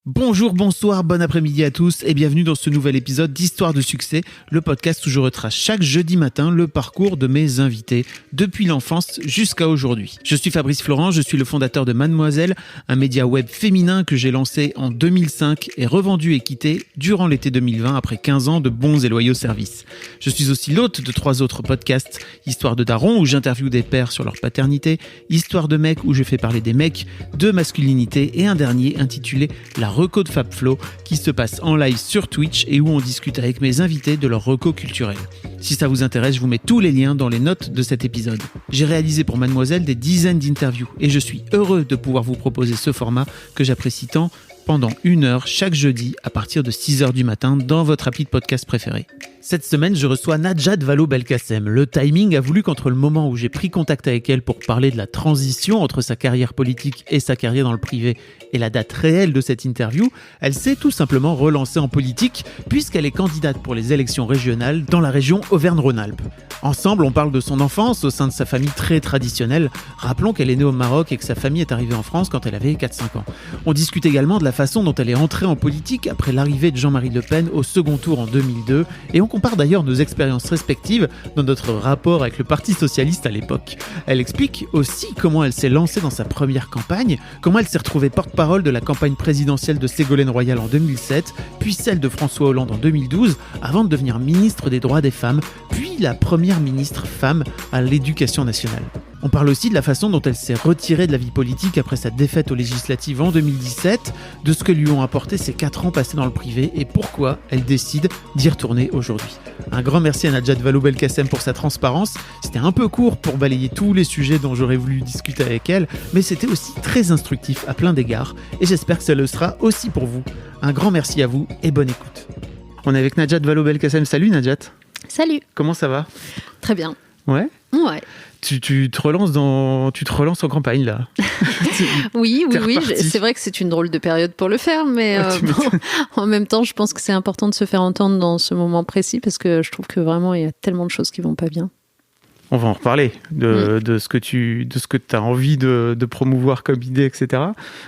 Bonjour, bonsoir, bon après-midi à tous et bienvenue dans ce nouvel épisode d'Histoire de succès, le podcast où je retrace chaque jeudi matin le parcours de mes invités, depuis l'enfance jusqu'à aujourd'hui. Je suis Fabrice Florent, je suis le fondateur de Mademoiselle, un média web féminin que j'ai lancé en 2005 et revendu et quitté durant l'été 2020 après 15 ans de bons et loyaux services. Je suis aussi l'hôte de 3 autres podcasts, Histoire de Daron où j'interviewe des pères sur leur paternité, Histoire de Mec où je fais parler des mecs, de masculinité et un dernier intitulé La Reco de FabFlow qui se passe en live sur Twitch et où on discute avec mes invités de leur reco culturel. Si ça vous intéresse, je vous mets tous les liens dans les notes de cet épisode. J'ai réalisé pour Mademoiselle des dizaines d'interviews et je suis heureux de pouvoir vous proposer ce format que j'apprécie tant pendant 1 heure chaque jeudi à partir de 6h du matin dans votre appli de podcast préféré. Cette semaine, je reçois Najat Vallaud-Belkacem. Le timing a voulu qu'entre le moment où j'ai pris contact avec elle pour parler de la transition entre sa carrière politique et sa carrière dans le privé et la date réelle de cette interview, elle s'est tout simplement relancée en politique puisqu'elle est candidate pour les élections régionales dans la région Auvergne-Rhône-Alpes. Ensemble, on parle de son enfance au sein de sa famille très traditionnelle. Rappelons qu'elle est née au Maroc et que sa famille est arrivée en France quand elle avait 4-5 ans. On discute également de la façon dont elle est entrée en politique après l'arrivée de Jean-Marie Le Pen au second tour en 2002 et on compare d'ailleurs nos expériences respectives dans notre rapport avec le Parti Socialiste à l'époque. Elle explique aussi comment elle s'est lancée dans sa première campagne, comment elle s'est retrouvée porte-parole de la campagne présidentielle de Ségolène Royal en 2007, puis celle de François Hollande en 2012, avant de devenir ministre des droits des femmes, puis la première ministre femme à l'éducation nationale. On parle aussi de la façon dont elle s'est retirée de la vie politique après sa défaite aux législatives en 2017, de ce que lui ont apporté ces 4 ans passés dans le privé et pourquoi elle décide d'y retourner aujourd'hui. Un grand merci à Najat Vallaud-Belkacem pour sa transparence. C'était un peu court pour balayer tous les sujets dont j'aurais voulu discuter avec elle, mais c'était aussi très instructif à plein d'égards et j'espère que ça le sera aussi pour vous. Un grand merci à vous et bonne écoute. On est avec Najat Vallaud-Belkacem. Salut Najat. Salut. Comment ça va ? Très bien. Ouais ? Ouais. Tu te relances en campagne là. Oui. C'est vrai que c'est une drôle de période pour le faire, mais en même temps, je pense que c'est important de se faire entendre dans ce moment précis parce que je trouve que vraiment il y a tellement de choses qui vont pas bien. On va en reparler de ce que tu as envie de promouvoir comme idée, etc.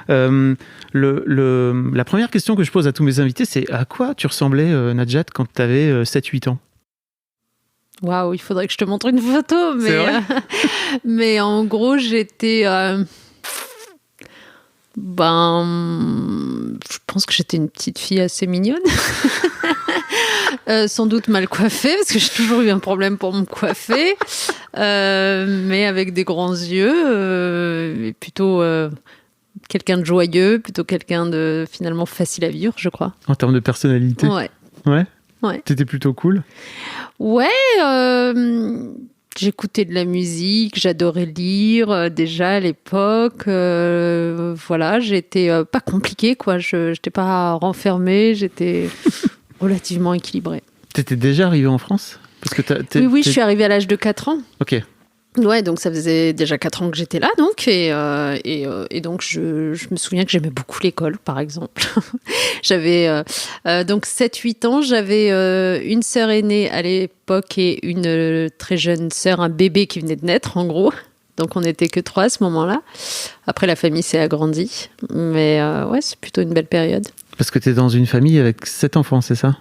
La première question que je pose à tous mes invités, c'est à quoi tu ressemblais, Najat, quand tu avais 7-8 ans ? Waouh, il faudrait que je te montre une photo, mais en gros, j'étais... je pense que j'étais une petite fille assez mignonne. Sans doute mal coiffée, parce que j'ai toujours eu un problème pour me coiffer, mais avec des grands yeux, et plutôt quelqu'un de joyeux, plutôt quelqu'un de finalement facile à vivre, je crois. En termes de personnalité ? Ouais. T'étais plutôt cool ? Ouais, j'écoutais de la musique, j'adorais lire déjà à l'époque. Voilà, j'étais pas compliquée, quoi. Je n'étais pas renfermée, j'étais relativement équilibrée. T'étais déjà arrivée en France ? Parce que Oui, je suis arrivée à l'âge de 4 ans. Ok. Ouais, donc ça faisait déjà 4 ans que j'étais là, donc, et donc je me souviens que j'aimais beaucoup l'école, par exemple. J'avais donc 7-8 ans, j'avais une sœur aînée à l'époque et une très jeune sœur, un bébé qui venait de naître, en gros. Donc on n'était que 3 à ce moment-là. Après, la famille s'est agrandie, mais ouais, c'est plutôt une belle période. Parce que tu es dans une famille avec 7 enfants, c'est ça ?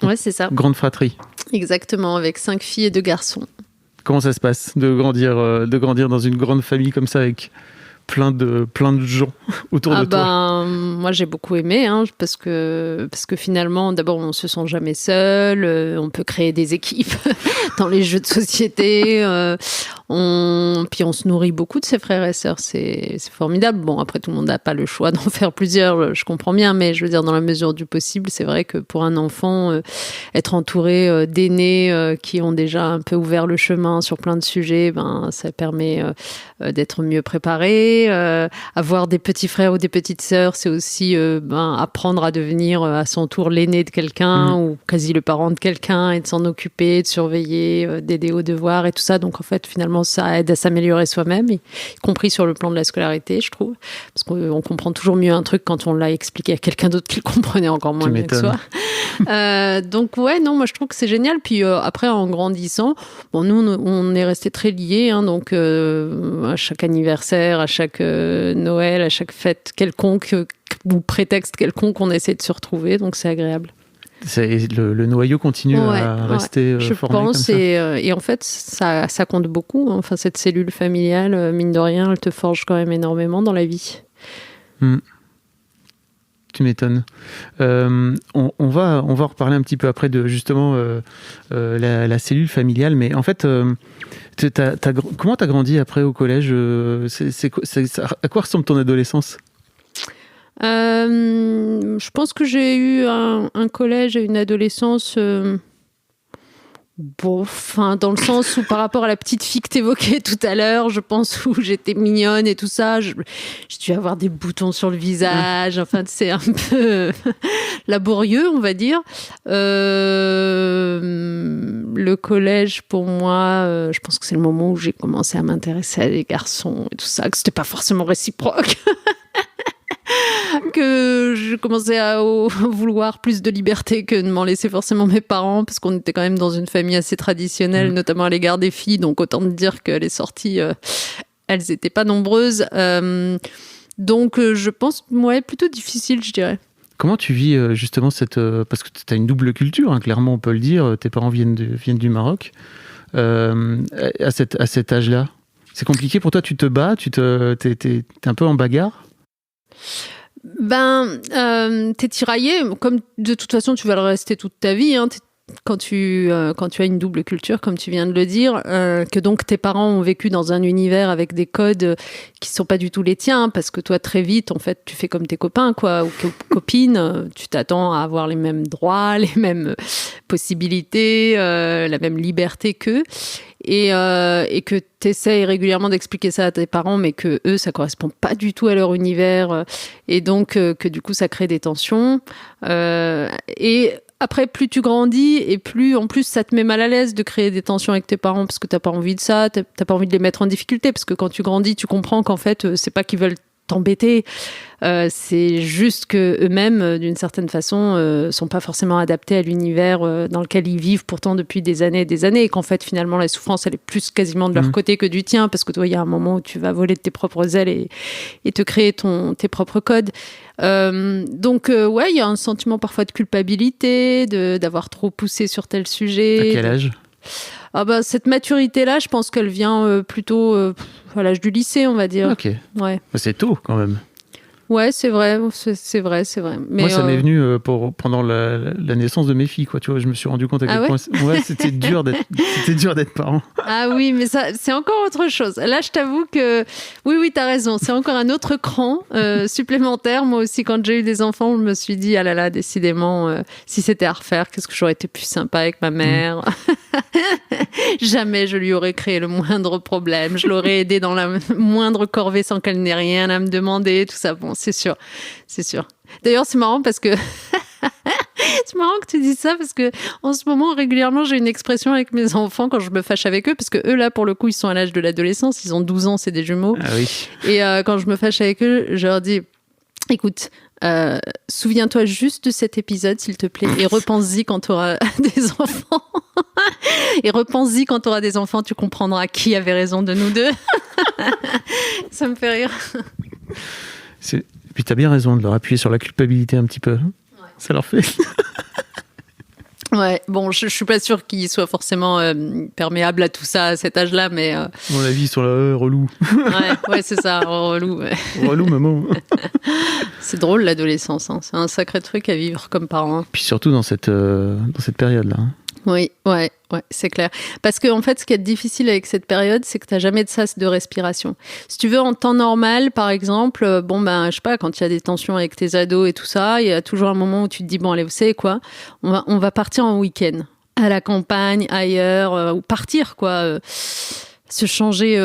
Ouais, c'est ça. Grande fratrie. Exactement, avec 5 filles et 2 garçons. Comment ça se passe de grandir dans une grande famille comme ça avec plein de gens autour de toi? Moi j'ai beaucoup aimé, parce que finalement d'abord on se sent jamais seul, on peut créer des équipes dans les jeux de société, puis on se nourrit beaucoup de ses frères et sœurs, c'est formidable. Bon, après tout le monde n'a pas le choix d'en faire plusieurs, je comprends bien, mais je veux dire dans la mesure du possible, c'est vrai que pour un enfant être entouré d'aînés qui ont déjà un peu ouvert le chemin sur plein de sujets, ça permet d'être mieux préparé. Avoir des petits frères ou des petites sœurs, c'est aussi apprendre à devenir à son tour l'aîné de quelqu'un ou quasi le parent de quelqu'un et de s'en occuper, de surveiller, d'aider aux devoirs et tout ça. Donc en fait, finalement, ça aide à s'améliorer soi-même, y compris sur le plan de la scolarité, je trouve. Parce qu'on comprend toujours mieux un truc quand on l'a expliqué à quelqu'un d'autre qui le comprenait encore moins bien que soi. Donc ouais, non, moi je trouve que c'est génial. Puis après, en grandissant, nous, on est restés très liés, donc à chaque anniversaire, à chaque Noël, à chaque fête quelconque ou prétexte quelconque, on essaie de se retrouver, donc c'est agréable. Le noyau continue à rester je formé pense, comme ça. Et en fait, ça compte beaucoup. Enfin, cette cellule familiale, mine de rien, elle te forge quand même énormément dans la vie. Tu m'étonnes. On va en reparler un petit peu après de justement la cellule familiale, mais en fait, comment t'as grandi après au collège à quoi ressemble ton adolescence? Je pense que j'ai eu un collège et une adolescence dans le sens où par rapport à la petite fille que t'évoquais tout à l'heure, je pense où j'étais mignonne et tout ça, j'ai dû avoir des boutons sur le visage, enfin c'est un peu laborieux on va dire. Le collège pour moi, je pense que c'est le moment où j'ai commencé à m'intéresser à des garçons et tout ça, que c'était pas forcément réciproque. Que je commençais à vouloir plus de liberté que de m'en laisser forcément mes parents, parce qu'on était quand même dans une famille assez traditionnelle, notamment à l'égard des filles, donc autant te dire que les sorties, elles n'étaient pas nombreuses. Donc je pense, plutôt difficile, je dirais. Comment tu vis justement parce que tu as une double culture, hein, clairement on peut le dire, tes parents viennent du Maroc, à cet âge-là. C'est compliqué pour toi, tu te bats, t'es un peu en bagarre? T'es tiraillé, comme de toute façon tu vas le rester toute ta vie, hein, quand tu as une double culture, comme tu viens de le dire, que donc tes parents ont vécu dans un univers avec des codes qui sont pas du tout les tiens, parce que toi très vite en fait tu fais comme tes copains ou copines, tu t'attends à avoir les mêmes droits, les mêmes possibilités, la même liberté qu'eux. Et que tu essaies régulièrement d'expliquer ça à tes parents, mais que eux, ça correspond pas du tout à leur univers, et donc que du coup, ça crée des tensions. Et après, plus tu grandis, et plus, en plus, ça te met mal à l'aise de créer des tensions avec tes parents, parce que t'as pas envie de ça, t'as pas envie de les mettre en difficulté, parce que quand tu grandis, tu comprends qu'en fait, c'est pas qu'ils veulent t'embêter, c'est juste que eux-mêmes, d'une certaine façon, sont pas forcément adaptés à l'univers dans lequel ils vivent pourtant depuis des années et qu'en fait finalement la souffrance elle est plus quasiment de leur côté que du tien, parce que toi il y a un moment où tu vas voler de tes propres ailes et te créer tes propres codes. Donc il y a un sentiment parfois de culpabilité, d'avoir trop poussé sur tel sujet. À quel âge? Cette maturité-là, je pense qu'elle vient plutôt à l'âge du lycée, on va dire. Ok. Ouais. C'est tôt quand même. Ouais, c'est vrai. Mais moi, ça m'est venu pendant la naissance de mes filles, quoi. Tu vois, je me suis rendu compte à quel point c'était dur d'être parent. Ah oui, mais ça, c'est encore autre chose. Là, je t'avoue que oui, t'as raison. C'est encore un autre cran supplémentaire. Moi aussi, quand j'ai eu des enfants, je me suis dit, ah là là, décidément, si c'était à refaire, qu'est-ce que j'aurais été plus sympa avec ma mère. Jamais je lui aurais créé le moindre problème. Je l'aurais aidée dans la moindre corvée sans qu'elle n'ait rien à me demander, tout ça. Bon, c'est sûr. D'ailleurs, c'est marrant parce que c'est marrant que tu dises ça, parce que en ce moment, régulièrement, j'ai une expression avec mes enfants quand je me fâche avec eux, parce que eux, là, pour le coup, ils sont à l'âge de l'adolescence, ils ont 12 ans, c'est des jumeaux. Ah oui. Et quand je me fâche avec eux, je leur dis, écoute, souviens-toi juste de cet épisode, s'il te plaît, et repense-y quand tu auras des enfants. Et repense-y quand tu auras des enfants, tu comprendras qui avait raison de nous deux. Ça me fait rire. Et puis t'as bien raison de leur appuyer sur la culpabilité un petit peu. Ouais. Ça leur fait. Ouais, bon, je suis pas sûre qu'ils soient forcément perméables à tout ça à cet âge-là, mais... Bon, la vie sur la relou. Ouais, c'est ça, relou. Ouais. Relou, maman. C'est drôle, l'adolescence. Hein. C'est un sacré truc à vivre comme parent. Hein. Puis surtout dans cette période-là. Hein. Oui, ouais, c'est clair. Parce que en fait, ce qui est difficile avec cette période, c'est que t'as jamais de sas de respiration. Si tu veux, en temps normal, par exemple, je sais pas, quand il y a des tensions avec tes ados et tout ça, il y a toujours un moment où tu te dis, bon, allez, vous savez quoi, on va partir en week-end, à la campagne, ailleurs, ou partir, quoi. Se changer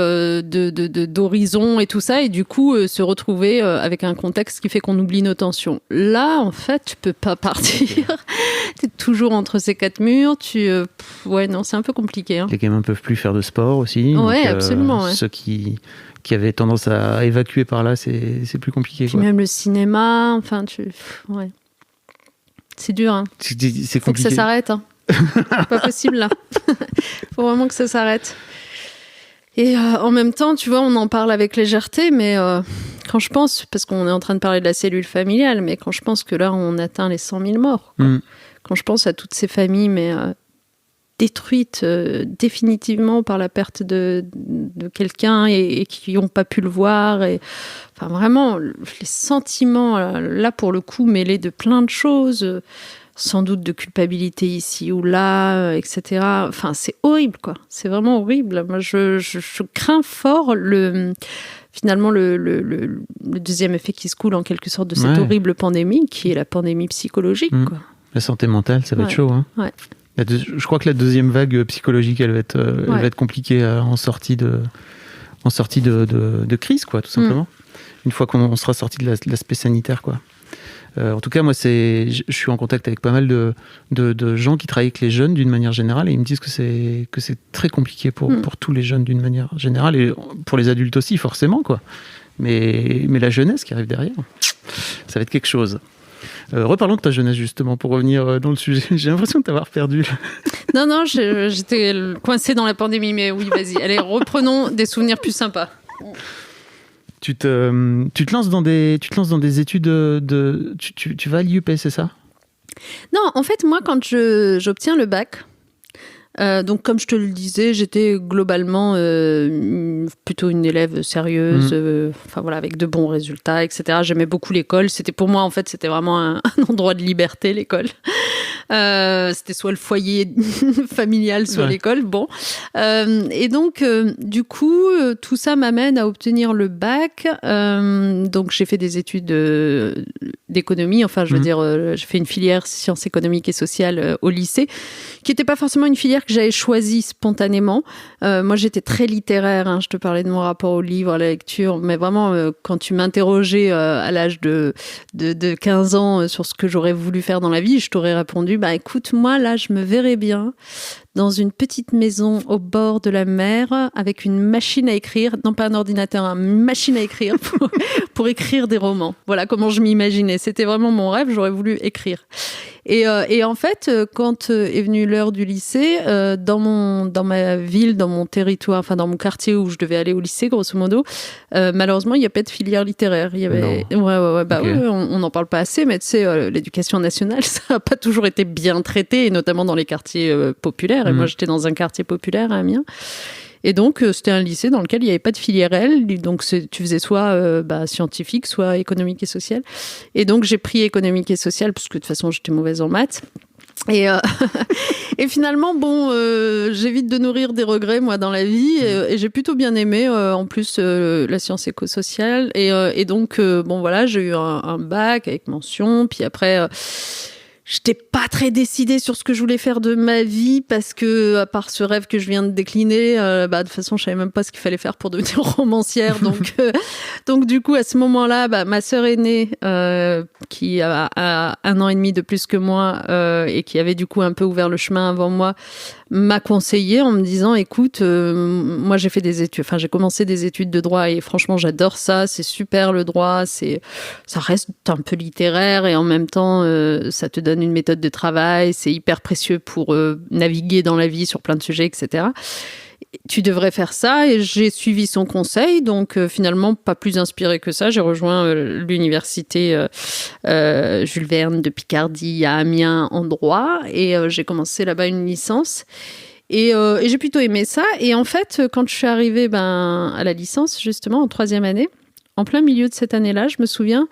d'horizon et tout ça, et du coup se retrouver avec un contexte qui fait qu'on oublie nos tensions. Là, en fait, tu peux pas partir. T'es toujours entre ces quatre murs. C'est un peu compliqué. Hein. Les gamins peuvent plus faire de sport aussi. Ouais, donc, absolument. Ouais. Ceux qui avaient tendance à évacuer par là, c'est plus compliqué. Puis quoi. même le cinéma, enfin, ouais. C'est dur. Hein. C'est compliqué. Faut que ça s'arrête. Hein. C'est pas possible là. Faut vraiment que ça s'arrête. Et en même temps, tu vois, on en parle avec légèreté, mais quand je pense, parce qu'on est en train de parler de la cellule familiale, mais quand je pense que là, on atteint les 100 000 morts, quoi. Quand je pense à toutes ces familles, mais détruites définitivement par la perte de quelqu'un et qui n'ont pas pu le voir. Et, enfin, vraiment, les sentiments, là, pour le coup, mêlés de plein de choses, sans doute de culpabilité ici ou là, etc. Enfin, c'est horrible, quoi. C'est vraiment horrible. Moi, je crains fort finalement le deuxième effet qui se coule en quelque sorte de cette horrible pandémie, qui est la pandémie psychologique, quoi. La santé mentale, ça va être chaud, hein. Ouais. Je crois que la deuxième vague psychologique, elle va être compliquée en sortie de crise, quoi, tout simplement. Une fois qu'on sera sorti de l'aspect sanitaire, quoi. En tout cas, moi, je suis en contact avec pas mal de gens qui travaillent avec les jeunes d'une manière générale, et ils me disent que c'est très compliqué pour tous les jeunes d'une manière générale, et pour les adultes aussi, forcément, quoi. Mais la jeunesse qui arrive derrière, ça va être quelque chose. Reparlons de ta jeunesse, justement, pour revenir dans le sujet. J'ai l'impression de t'avoir perdu. Non, j'étais coincée dans la pandémie, mais oui, vas-y. Allez, reprenons des souvenirs plus sympas. Tu te lances dans des études tu vas à l'IUP, c'est ça? Non, en fait, moi, quand j'obtiens le bac, donc comme je te le disais, j'étais globalement plutôt une élève sérieuse, enfin voilà, avec de bons résultats, etc. J'aimais beaucoup l'école. C'était pour moi, en fait, c'était vraiment un endroit de liberté, l'école. C'était soit le foyer familial, soit l'école. Bon. Et donc, du coup, tout ça m'amène à obtenir le bac. Donc, j'ai fait des études d'économie. Enfin, je veux dire, j'ai fait une filière sciences économiques et sociales au lycée, qui n'était pas forcément une filière que j'avais choisie spontanément. Moi, j'étais très littéraire. Hein. Je te parlais de mon rapport au livre, à la lecture. Mais vraiment, quand tu m'interrogeais à l'âge de 15 ans sur ce que j'aurais voulu faire dans la vie, je t'aurais répondu, bah écoute, moi, là, je me verrais bien dans une petite maison au bord de la mer avec une machine à écrire, non pas un ordinateur, une machine à écrire pour écrire des romans. Voilà comment je m'imaginais. C'était vraiment mon rêve, j'aurais voulu écrire. Et en fait, quand est venue l'heure du lycée, dans ma ville, dans mon territoire, enfin dans mon quartier où je devais aller au lycée, grosso modo, malheureusement, il n'y a pas de filière littéraire. Il y avait, on n'en parle pas assez, mais tu sais, l'éducation nationale, ça n'a pas toujours été bien traité, et notamment dans les quartiers populaires. Et moi, j'étais dans un quartier populaire à Amiens. Et donc, c'était un lycée dans lequel il n'y avait pas de filière L. Donc, tu faisais soit scientifique, soit économique et social. Et donc, j'ai pris économique et social, parce que de toute façon, j'étais mauvaise en maths. Et finalement, bon, j'évite de nourrir des regrets, moi, dans la vie. Et j'ai plutôt bien aimé, en plus, la science éco-sociale. Et donc, bon, voilà, j'ai eu un bac avec mention. Puis après... j'étais pas très décidée sur ce que je voulais faire de ma vie parce que, à part ce rêve que je viens de décliner, de toute façon, je savais même pas ce qu'il fallait faire pour devenir romancière. Donc du coup, à ce moment-là, ma sœur aînée, qui a 1 an et demi de plus que moi et qui avait du coup un peu ouvert le chemin avant moi, m'a conseillé en me disant, écoute, moi j'ai fait des études, enfin j'ai commencé des études de droit et franchement j'adore ça, c'est super le droit, ça reste un peu littéraire et en même temps ça te donne une méthode de travail, c'est hyper précieux pour naviguer dans la vie sur plein de sujets, etc. Tu devrais faire ça, et j'ai suivi son conseil, donc finalement pas plus inspirée que ça, j'ai rejoint l'université Jules Verne de Picardie à Amiens en droit, et j'ai commencé là-bas une licence. Et j'ai plutôt aimé ça. Et en fait, quand je suis arrivée à la licence, justement, en 3e année, en plein milieu de cette année-là, je me souviens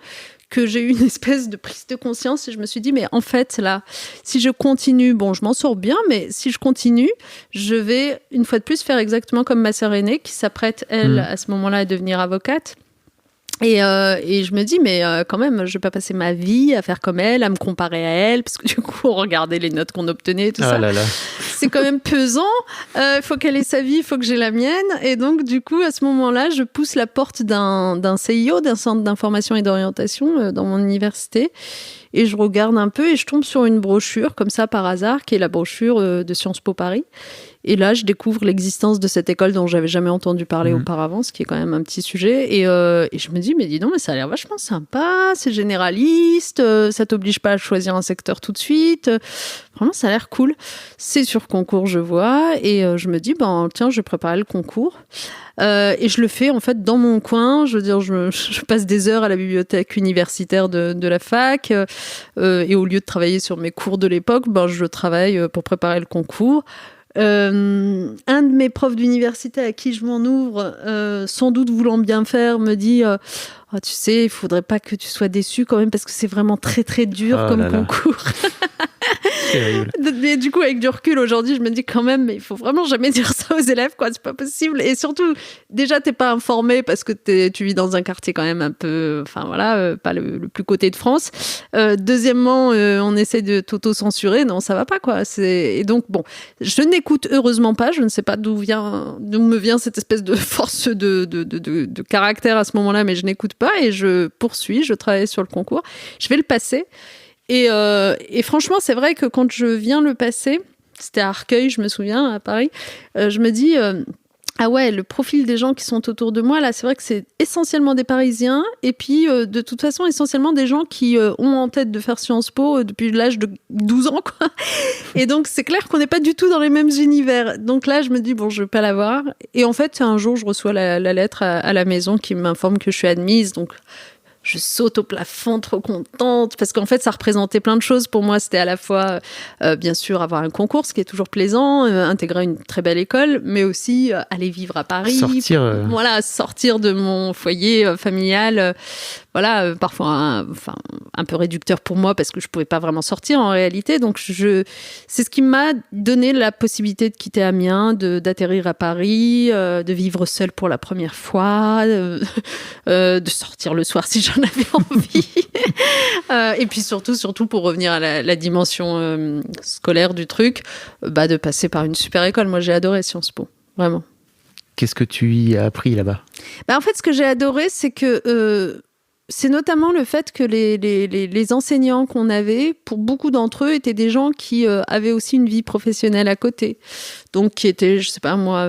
que j'ai eu une espèce de prise de conscience et je me suis dit, mais en fait, là, si je continue, bon, je m'en sors bien, mais si je continue, je vais, une fois de plus, faire exactement comme ma sœur aînée, qui s'apprête, elle, à ce moment-là, à devenir avocate. Et je me dis, mais quand même, je vais pas passer ma vie à faire comme elle, à me comparer à elle, parce que du coup, on regardait les notes qu'on obtenait, tout ça. Là là. C'est quand même pesant. Il faut qu'elle ait sa vie, il faut que j'ai la mienne. Et donc, du coup, à ce moment-là, je pousse la porte d'un CIO, d'un centre d'information et d'orientation dans mon université. Et je regarde un peu et je tombe sur une brochure, comme ça par hasard, qui est la brochure de Sciences Po Paris. Et là, je découvre l'existence de cette école dont j'avais jamais entendu parler auparavant, ce qui est quand même un petit sujet. Et je me dis, mais dis donc, mais ça a l'air vachement sympa, c'est généraliste, ça t'oblige pas à choisir un secteur tout de suite. Vraiment, ça a l'air cool. C'est sur concours, je vois. Et je me dis, tiens, je vais préparer le concours. Et je le fais en fait dans mon coin. Je veux dire, je passe des heures à la bibliothèque universitaire de la fac. Et au lieu de travailler sur mes cours de l'époque, je travaille pour préparer le concours. Un de mes profs d'université à qui je m'en ouvre, sans doute voulant bien faire, me dit tu sais, il faudrait pas que tu sois déçu quand même parce que c'est vraiment très très dur comme concours. Mais du coup, avec du recul aujourd'hui, je me dis quand même, mais il faut vraiment jamais dire ça aux élèves, quoi. C'est pas possible. Et surtout, déjà, t'es pas informé parce que tu vis dans un quartier quand même un peu, pas le plus côté de France. Deuxièmement, on essaie de t'auto-censurer. Non, ça va pas, quoi. Et donc, bon, je n'écoute heureusement pas. Je ne sais pas d'où me vient cette espèce de force de caractère à ce moment-là, mais je n'écoute pas et je poursuis. Je travaille sur le concours. Je vais le passer. Et franchement, c'est vrai que quand je viens le passer, c'était à Arcueil, je me souviens, à Paris, je me dis, ah ouais, le profil des gens qui sont autour de moi, là, c'est vrai que c'est essentiellement des Parisiens, et puis de toute façon, essentiellement des gens qui ont en tête de faire Sciences Po depuis l'âge de 12 ans, quoi. Et donc, c'est clair qu'on n'est pas du tout dans les mêmes univers. Donc là, je me dis, bon, je ne vais pas l'avoir. Et en fait, un jour, je reçois la lettre à la maison qui m'informe que je suis admise, donc... Je saute au plafond, trop contente, parce qu'en fait, ça représentait plein de choses. Pour moi, c'était à la fois, bien sûr, avoir un concours, ce qui est toujours plaisant, intégrer une très belle école, mais aussi aller vivre à Paris. Sortir de mon foyer familial. Parfois un peu réducteur pour moi, parce que je pouvais pas vraiment sortir en réalité. Donc, c'est ce qui m'a donné la possibilité de quitter Amiens, d'atterrir à Paris, de vivre seule pour la première fois, de sortir le soir si j'en avais envie. Et puis surtout pour revenir à la dimension scolaire du truc, de passer par une super école. Moi, j'ai adoré Sciences Po, vraiment. Qu'est-ce que tu y as appris là-bas ? En fait, ce que j'ai adoré, c'est que c'est notamment le fait que les enseignants qu'on avait, pour beaucoup d'entre eux, étaient des gens qui avaient aussi une vie professionnelle à côté. Donc, qui étaient, je sais pas moi,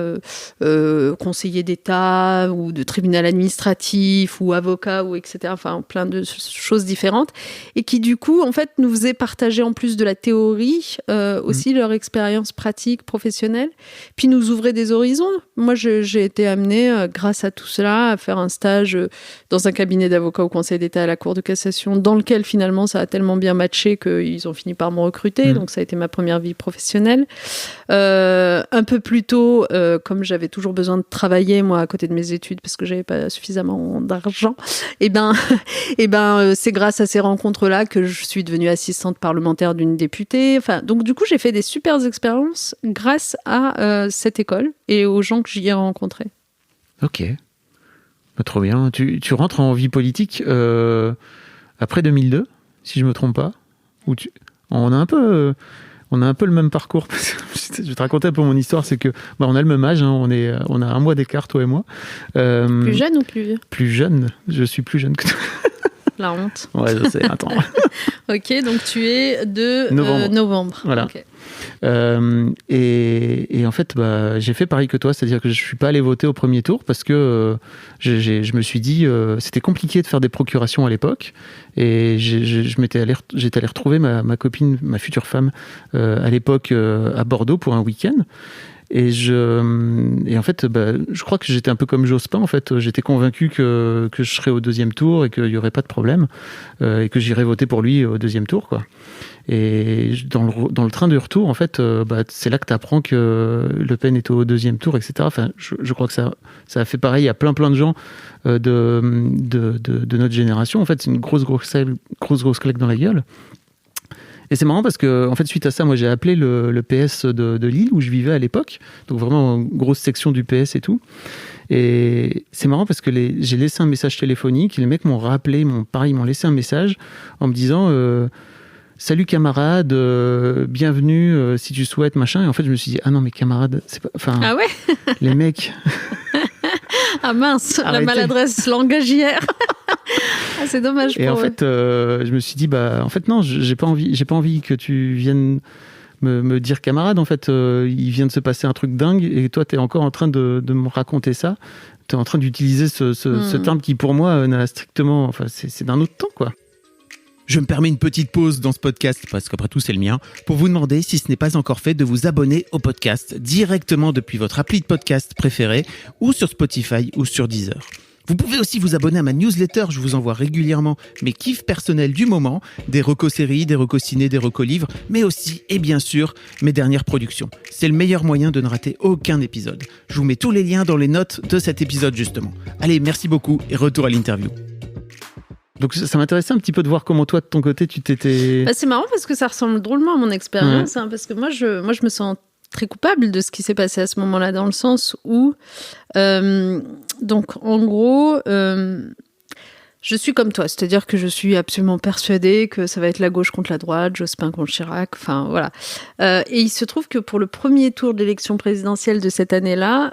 conseillers d'État ou de tribunal administratif ou avocats ou etc. Enfin, plein de choses différentes. Et qui, du coup, en fait, nous faisaient partager en plus de la théorie aussi leur expérience pratique, professionnelle. Puis nous ouvraient des horizons. Moi, j'ai été amenée, grâce à tout cela, à faire un stage dans un cabinet d'avocats au Conseil d'État à la Cour de cassation, dans lequel finalement ça a tellement bien matché qu'ils ont fini par me recruter. Donc ça a été ma première vie professionnelle. Un peu plus tôt, comme j'avais toujours besoin de travailler moi à côté de mes études parce que j'avais pas suffisamment d'argent, c'est grâce à ces rencontres-là que je suis devenue assistante parlementaire d'une députée. Donc du coup j'ai fait des super expériences grâce à cette école et aux gens que j'y ai rencontrés. Ok. Trop bien. Tu rentres en vie politique après 2002, si je me trompe pas. On a un peu le même parcours. Je vais te raconter un peu mon histoire, c'est que on a le même âge, hein, on a un mois d'écart, toi et moi. Plus jeune ou plus vieux ? Plus jeune. Je suis plus jeune que toi. La honte. Ouais, je sais. Attends. Ok, donc tu es de novembre. Voilà. Okay. Et en fait, j'ai fait pareil que toi, c'est-à-dire que je suis pas allé voter au premier tour parce que je me suis dit c'était compliqué de faire des procurations à l'époque et j'étais allé retrouver ma copine, ma future femme à l'époque à Bordeaux pour un week-end. Et en fait, je crois que j'étais un peu comme Jospin. En fait, j'étais convaincu que je serais au deuxième tour et qu'il y aurait pas de problème et que j'irais voter pour lui au deuxième tour, quoi. Et dans le train de retour, en fait, c'est là que tu apprends que Le Pen est au deuxième tour, etc. Enfin, je crois que ça a fait pareil à plein de gens de notre génération. En fait, c'est une grosse claque dans la gueule. Et c'est marrant parce que, en fait, suite à ça, moi, j'ai appelé le PS de Lille où je vivais à l'époque. Donc vraiment une grosse section du PS et tout. Et c'est marrant parce que j'ai laissé un message téléphonique. Et les mecs m'ont rappelé, m'ont laissé un message en me disant salut camarade, bienvenue si tu souhaites machin. Et en fait, je me suis dit ah non mais camarade, c'est pas. Enfin. Ah ouais. Les mecs. Ah mince, arrêtez. La maladresse langagière. Ah, c'est dommage. Et en fait, je me suis dit, en fait, non, j'ai pas envie que tu viennes me dire camarade. En fait, il vient de se passer un truc dingue et toi, tu es encore en train de me raconter ça. Tu es en train d'utiliser ce terme qui, pour moi, n'a strictement... Enfin, c'est d'un autre temps, quoi. Je me permets une petite pause dans ce podcast, parce qu'après tout c'est le mien, pour vous demander, si ce n'est pas encore fait, de vous abonner au podcast directement depuis votre appli de podcast préférée, ou sur Spotify ou sur Deezer. Vous pouvez aussi vous abonner à ma newsletter, je vous envoie régulièrement mes kiffs personnels du moment, des recos séries, des recos ciné, des recos livres, mais aussi, et bien sûr, mes dernières productions. C'est le meilleur moyen de ne rater aucun épisode. Je vous mets tous les liens dans les notes de cet épisode justement. Allez, merci beaucoup et retour à l'interview. Donc ça m'intéressait un petit peu de voir comment toi, de ton côté, tu t'étais... C'est marrant parce que ça ressemble drôlement à mon expérience, parce que moi, je me sens très coupable de ce qui s'est passé à ce moment-là, dans le sens où, donc en gros, je suis comme toi, c'est-à-dire que je suis absolument persuadée que ça va être la gauche contre la droite, Jospin contre Chirac, enfin voilà. Et il se trouve que pour le premier tour de l'élection présidentielle de cette année-là,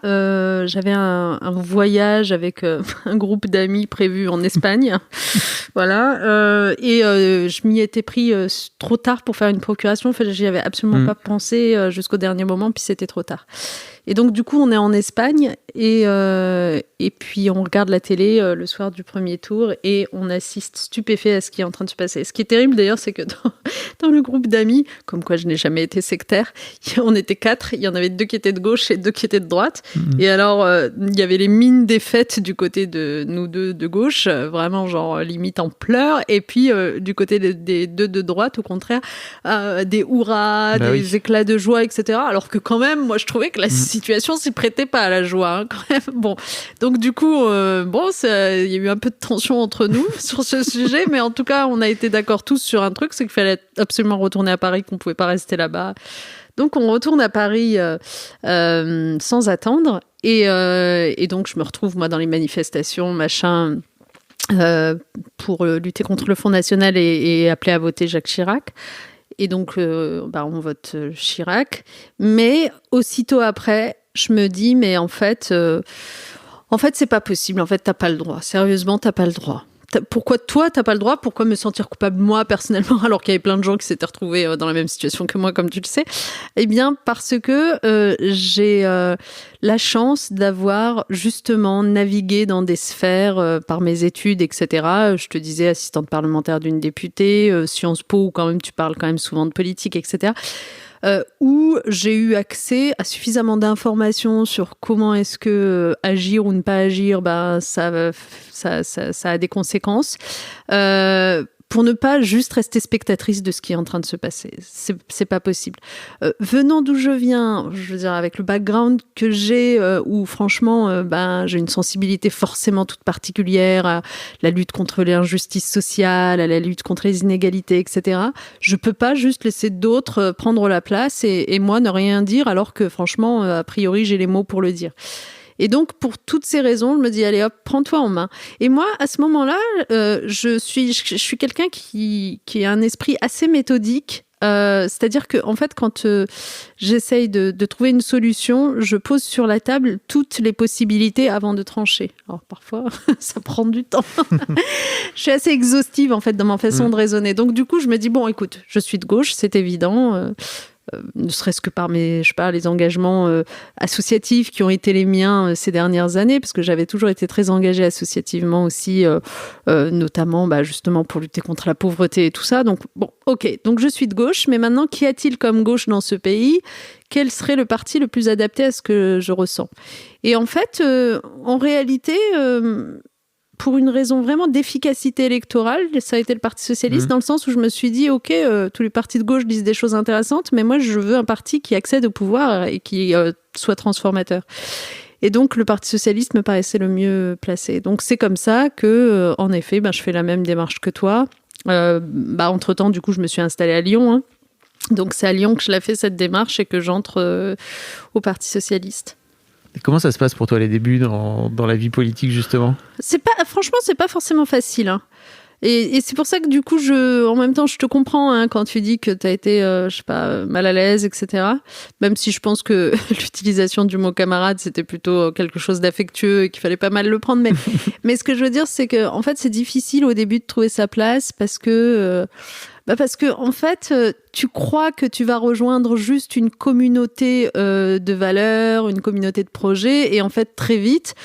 j'avais un voyage avec un groupe d'amis prévu en Espagne, voilà. Et je m'y étais pris trop tard pour faire une procuration. En fait, j'y avais absolument pas pensé jusqu'au dernier moment, puis c'était trop tard. Et donc, du coup, on est en Espagne et puis on regarde la télé le soir du premier tour et on assiste stupéfait à ce qui est en train de se passer. Ce qui est terrible d'ailleurs, c'est que dans le groupe d'amis, comme quoi je n'ai jamais été sectaire, on était 4, il y en avait 2 qui étaient de gauche et 2 qui étaient de droite. Et alors, il y avait les mines défaites du côté de nous deux de gauche, vraiment genre limite en pleurs, et puis du côté des 2 de droite, au contraire, des hurrahs, des éclats de joie, etc. Alors que quand même, moi je trouvais que la situation s'y prêtait pas à la joie, quand même. Bon, donc du coup, il y a eu un peu de tension entre nous sur ce sujet, mais en tout cas, on a été d'accord tous sur un truc, c'est qu'il fallait absolument retourner à Paris, qu'on pouvait pas rester là-bas. Donc on retourne à Paris sans attendre, et donc je me retrouve moi dans les manifestations, machin, pour lutter contre le Front National et appeler à voter Jacques Chirac. Et donc, on vote Chirac. Mais aussitôt après, je me dis, mais en fait, c'est pas possible. En fait, t'as pas le droit. Sérieusement, t'as pas le droit. Pourquoi toi, t'as pas le droit ? Pourquoi me sentir coupable, moi, personnellement, alors qu'il y avait plein de gens qui s'étaient retrouvés dans la même situation que moi, comme tu le sais ? Eh bien, parce que j'ai la chance d'avoir justement navigué dans des sphères par mes études, etc. Je te disais, assistante parlementaire d'une députée, Sciences Po, où quand même tu parles quand même souvent de politique, etc. Où j'ai eu accès à suffisamment d'informations sur comment est-ce que agir ou ne pas agir, ça a des conséquences. Pour ne pas juste rester spectatrice de ce qui est en train de se passer. C'est pas possible. Venant d'où je viens, je veux dire, avec le background que j'ai, où franchement, j'ai une sensibilité forcément toute particulière à la lutte contre l'injustice sociale, à la lutte contre les inégalités, etc. Je peux pas juste laisser d'autres prendre la place et moi ne rien dire, alors que franchement, a priori, j'ai les mots pour le dire. Et donc, pour toutes ces raisons, je me dis, allez hop, prends-toi en main. Et moi, à ce moment-là, je suis quelqu'un qui a un esprit assez méthodique. C'est-à-dire que, en fait, quand j'essaye de trouver une solution, je pose sur la table toutes les possibilités avant de trancher. Alors, parfois, ça prend du temps. Je suis assez exhaustive, en fait, dans ma façon de raisonner. Donc, du coup, je me dis, bon, écoute, je suis de gauche, c'est évident. Ne serait-ce que par les engagements associatifs qui ont été les miens ces dernières années, parce que j'avais toujours été très engagée associativement aussi, notamment justement pour lutter contre la pauvreté et tout ça. Donc bon, ok, donc je suis de gauche, mais maintenant, qu'y a-t-il comme gauche dans ce pays ? Quel serait le parti le plus adapté à ce que je ressens ? Et en fait, en réalité... pour une raison vraiment d'efficacité électorale, ça a été le Parti socialiste, dans le sens où je me suis dit, ok, tous les partis de gauche disent des choses intéressantes, mais moi, je veux un parti qui accède au pouvoir et qui soit transformateur. Et donc, le Parti socialiste me paraissait le mieux placé. Donc, c'est comme ça que, en effet, je fais la même démarche que toi. Entre-temps, du coup, je me suis installée à Lyon. Hein. Donc, c'est à Lyon que je l'ai fait, cette démarche, et que j'entre au Parti socialiste. Et comment ça se passe pour toi les débuts dans la vie politique justement ? Franchement, c'est pas forcément facile. Hein. Et c'est pour ça que du coup, en même temps, je te comprends hein, quand tu dis que tu as été, je sais pas, mal à l'aise, etc. Même si je pense que l'utilisation du mot camarade, c'était plutôt quelque chose d'affectueux et qu'il fallait pas mal le prendre. Mais ce que je veux dire, c'est que en fait, c'est difficile au début de trouver sa place parce que en fait, tu crois que tu vas rejoindre juste une communauté de valeurs, une communauté de projets, et en fait, très vite,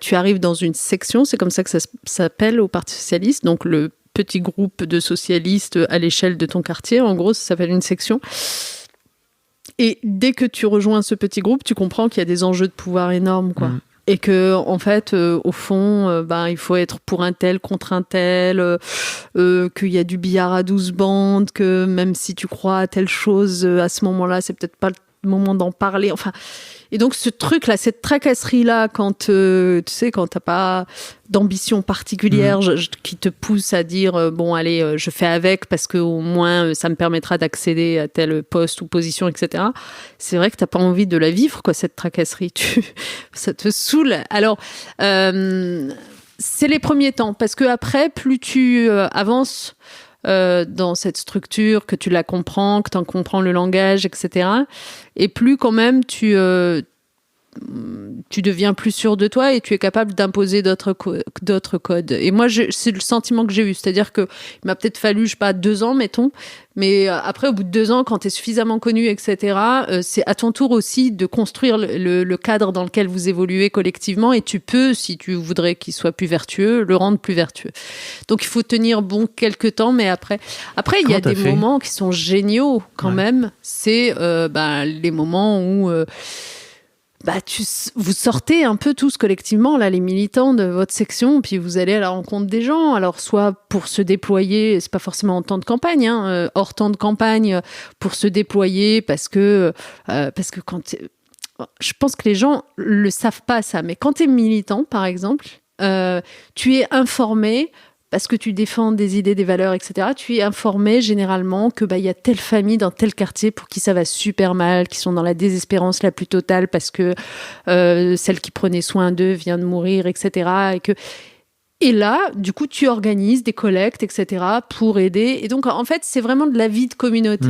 tu arrives dans une section, c'est comme ça que ça s'appelle au Parti socialiste, donc le petit groupe de socialistes à l'échelle de ton quartier, en gros, ça s'appelle une section. Et dès que tu rejoins ce petit groupe, tu comprends qu'il y a des enjeux de pouvoir énormes, quoi. Et que en fait, au fond, il faut être pour un tel, contre un tel, qu'il y a du billard à 12 bandes, que même si tu crois à telle chose, à ce moment-là, c'est peut-être pas le moment d'en parler. Enfin, et donc ce truc-là, cette tracasserie-là, quand tu sais, quand t'as pas d'ambition particulière qui te pousse à dire bon allez, je fais avec parce que au moins ça me permettra d'accéder à tel poste ou position, etc. C'est vrai que t'as pas envie de la vivre, quoi, cette tracasserie. Ça te saoule. Alors c'est les premiers temps, parce que après, plus tu avances dans cette structure, que tu la comprends, que tu en comprends le langage, etc. Et plus quand même tu deviens plus sûr de toi et tu es capable d'imposer d'autres codes. Et moi, c'est le sentiment que j'ai eu. C'est-à-dire qu'il m'a peut-être fallu, je sais pas, 2 ans, mettons. Mais après, au bout de 2 ans, quand tu es suffisamment connu, etc., c'est à ton tour aussi de construire le cadre dans lequel vous évoluez collectivement. Et tu peux, si tu voudrais qu'il soit plus vertueux, le rendre plus vertueux. Donc, il faut tenir bon quelques temps. Mais après il y a des moments qui sont géniaux quand même. C'est les moments où... vous sortez un peu tous collectivement, là, les militants de votre section, puis vous allez à la rencontre des gens. Alors, soit pour se déployer, c'est pas forcément en temps de campagne, hors temps de campagne, pour se déployer, parce que quand je pense que les gens le savent pas ça, mais quand tu es militant, par exemple, tu es informé parce que tu défends des idées, des valeurs, etc. Tu es informé généralement que y a telle famille dans tel quartier pour qui ça va super mal, qui sont dans la désespérance la plus totale parce que celle qui prenait soin d'eux vient de mourir, etc. Et là, du coup, tu organises des collectes, etc. pour aider. Et donc, en fait, c'est vraiment de la vie de communauté.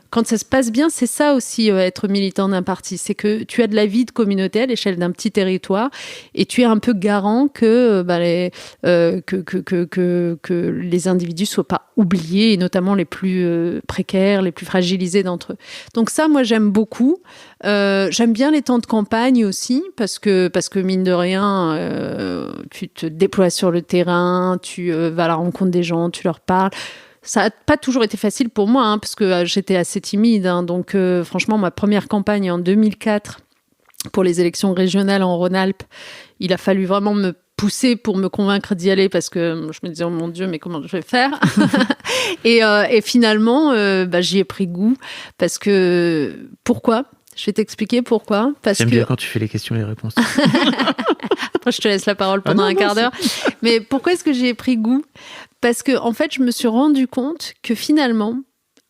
Quand ça se passe bien, c'est ça aussi, être militant d'un parti. C'est que tu as de la vie de communauté à l'échelle d'un petit territoire et tu es un peu garant que les individus soient pas oubliés, et notamment les plus précaires, les plus fragilisés d'entre eux. Donc ça, moi, j'aime beaucoup. J'aime bien les temps de campagne aussi, parce que mine de rien, tu te déploies sur le terrain, tu vas à la rencontre des gens, tu leur parles. Ça n'a pas toujours été facile pour moi, parce que j'étais assez timide. Donc, franchement, ma première campagne en 2004 pour les élections régionales en Rhône-Alpes, il a fallu vraiment me pousser pour me convaincre d'y aller, parce que je me disais, oh mon Dieu, mais comment je vais faire? Et finalement, j'y ai pris goût, parce que... Pourquoi? Je vais t'expliquer pourquoi. J'aime bien quand tu fais les questions et les réponses. Après, je te laisse la parole pendant un quart d'heure. Mais pourquoi est-ce que j'y ai pris goût? Parce que, en fait, je me suis rendu compte que finalement,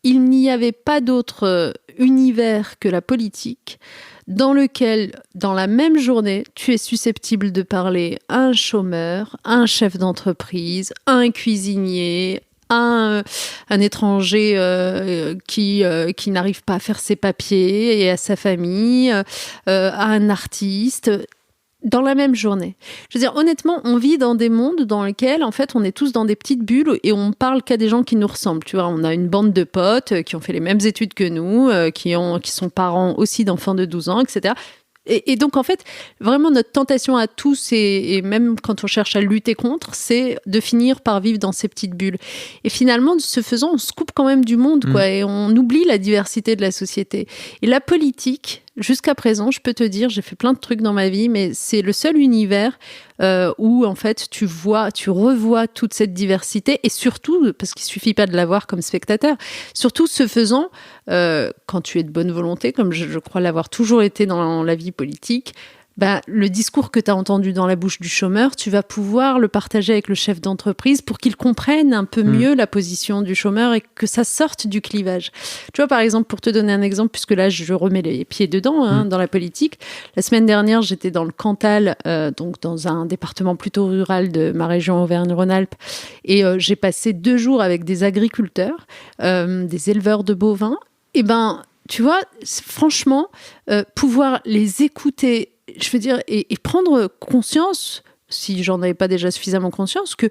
il n'y avait pas d'autre univers que la politique dans lequel, dans la même journée, tu es susceptible de parler à un chômeur, à un chef d'entreprise, à un cuisinier, à un étranger qui n'arrive pas à faire ses papiers, et à sa famille, à un artiste, dans la même journée. Je veux dire, honnêtement, on vit dans des mondes dans lesquels, en fait, on est tous dans des petites bulles et on parle qu'à des gens qui nous ressemblent. Tu vois, on a une bande de potes qui ont fait les mêmes études que nous, qui sont parents aussi d'enfants de 12 ans, etc. Et donc, en fait, vraiment, notre tentation à tous, et même quand on cherche à lutter contre, c'est de finir par vivre dans ces petites bulles. Et finalement, de ce faisant, on se coupe quand même du monde, quoi, et on oublie la diversité de la société. Et la politique, jusqu'à présent, je peux te dire, j'ai fait plein de trucs dans ma vie, mais c'est le seul univers où, en fait, tu revois toute cette diversité, et surtout, parce qu'il suffit pas de la voir comme spectateur, surtout ce faisant, quand tu es de bonne volonté, comme je crois l'avoir toujours été dans la vie politique, le discours que tu as entendu dans la bouche du chômeur, tu vas pouvoir le partager avec le chef d'entreprise pour qu'il comprenne un peu mieux la position du chômeur et que ça sorte du clivage. Tu vois, par exemple, pour te donner un exemple, puisque là, je remets les pieds dedans dans la politique, la semaine dernière, j'étais dans le Cantal, donc dans un département plutôt rural de ma région Auvergne-Rhône-Alpes, et j'ai passé 2 jours avec des agriculteurs, des éleveurs de bovins. Et tu vois, franchement, pouvoir les écouter, je veux dire, et prendre conscience, si j'en avais pas déjà suffisamment conscience, que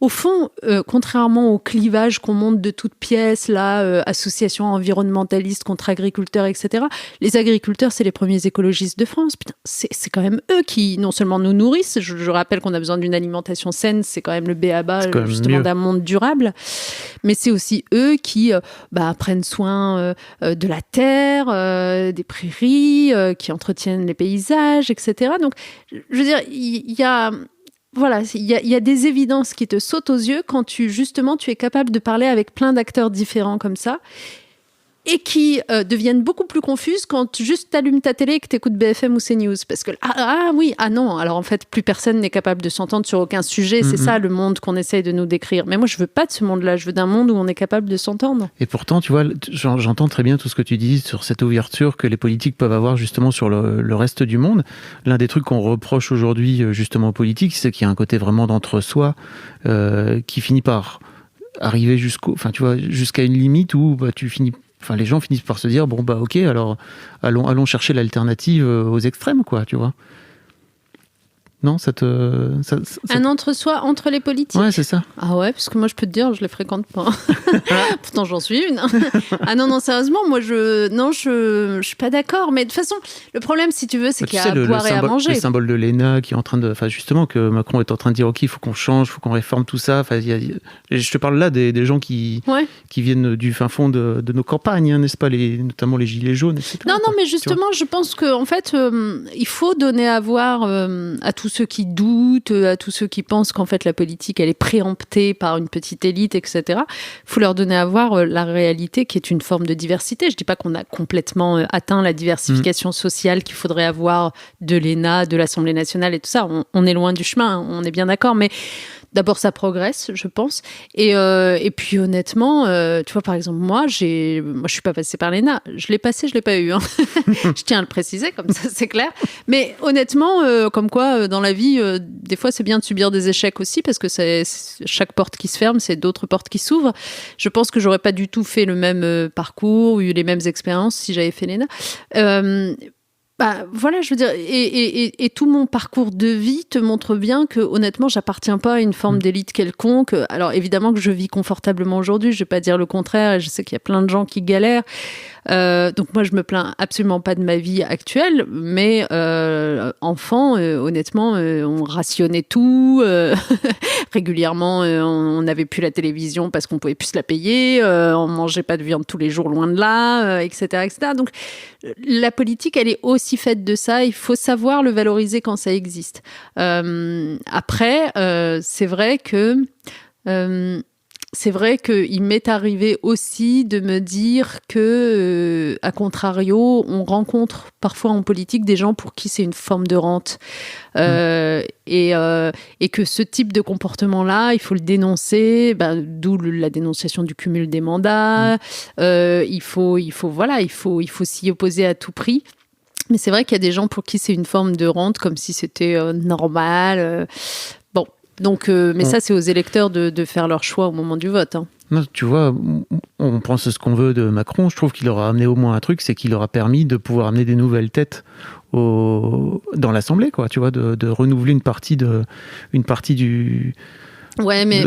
au fond, contrairement au clivage qu'on monte de toutes pièces, là, associations environnementalistes contre agriculteurs, etc., les agriculteurs, c'est les premiers écologistes de France. Putain, c'est quand même eux qui, non seulement nous nourrissent, je rappelle qu'on a besoin d'une alimentation saine, c'est quand même le b.a.-ba, justement, d'un monde durable, mais c'est aussi eux qui prennent soin de la terre, des prairies, qui entretiennent les paysages, etc. Donc, je veux dire, il y a... Voilà, il y a des évidences qui te sautent aux yeux quand tu es capable de parler avec plein d'acteurs différents comme ça et qui deviennent beaucoup plus confuses quand juste t'allumes ta télé et que t'écoutes BFM ou CNews. Parce que, non, alors en fait, plus personne n'est capable de s'entendre sur aucun sujet. C'est ça le monde qu'on essaye de nous décrire. Mais moi, je veux pas de ce monde-là. Je veux d'un monde où on est capable de s'entendre. Et pourtant, tu vois, j'entends très bien tout ce que tu dis sur cette ouverture que les politiques peuvent avoir justement sur le reste du monde. L'un des trucs qu'on reproche aujourd'hui justement aux politiques, c'est qu'il y a un côté vraiment d'entre-soi qui finit par arriver jusqu'à une limite où les gens finissent par se dire ok, alors allons chercher l'alternative aux extrêmes, quoi, tu vois. Non, un entre-soi entre les politiques. Ouais, c'est ça. Ah ouais, parce que moi je peux te dire, je les fréquente pas. Pourtant j'en suis une. Ah non, sérieusement, moi je suis pas d'accord. Mais de toute façon, le problème, si tu veux, c'est qu'il y a à boire et à manger. Le symbole de l'ENA qui est en train de, justement, que Macron est en train de dire, ok, il faut qu'on change, il faut qu'on réforme tout ça. Je te parle là des gens qui viennent du fin fond de nos campagnes, hein, n'est-ce pas, notamment les gilets jaunes, etc. Non, mais justement, je pense que en fait, il faut donner à voir à tous ceux qui doutent, à tous ceux qui pensent qu'en fait la politique elle est préemptée par une petite élite, etc. Il faut leur donner à voir la réalité qui est une forme de diversité. Je dis pas qu'on a complètement atteint la diversification sociale qu'il faudrait avoir de l'ENA, de l'Assemblée nationale et tout ça. On est loin du chemin, on est bien d'accord, mais d'abord, ça progresse, je pense. Et puis, honnêtement, tu vois, par exemple, moi, je suis pas passée par l'ENA. Je l'ai passé, je l'ai pas eu. Hein. Je tiens à le préciser, comme ça, c'est clair. Mais honnêtement, comme quoi, dans la vie, des fois, c'est bien de subir des échecs aussi, parce que chaque porte qui se ferme, c'est d'autres portes qui s'ouvrent. Je pense que j'aurais pas du tout fait le même parcours, eu les mêmes expériences si j'avais fait l'ENA. Voilà, je veux dire, et tout mon parcours de vie te montre bien que, honnêtement, j'appartiens pas à une forme d'élite quelconque. Alors, évidemment que je vis confortablement aujourd'hui, je vais pas dire le contraire, et je sais qu'il y a plein de gens qui galèrent. Donc moi, je me plains absolument pas de ma vie actuelle, mais enfant, honnêtement, on rationnait tout. Régulièrement, on n'avait plus la télévision parce qu'on pouvait plus se la payer. On mangeait pas de viande tous les jours, loin de là, etc., etc. Donc la politique, elle est aussi faite de ça. Il faut savoir le valoriser quand ça existe. Après, c'est vrai que il m'est arrivé aussi de me dire que, à contrario, on rencontre parfois en politique des gens pour qui c'est une forme de rente. Et que ce type de comportement-là, il faut le dénoncer, d'où la dénonciation du cumul des mandats. Il faut s'y opposer à tout prix. Mais c'est vrai qu'il y a des gens pour qui c'est une forme de rente, comme si c'était normal. Donc, mais ça, c'est aux électeurs de faire leur choix au moment du vote. Hein. Non, tu vois, on pense ce qu'on veut de Macron. Je trouve qu'il aura amené au moins un truc, c'est qu'il aura permis de pouvoir amener des nouvelles têtes dans l'Assemblée, quoi. Tu vois, de renouveler une partie du. Ouais, mais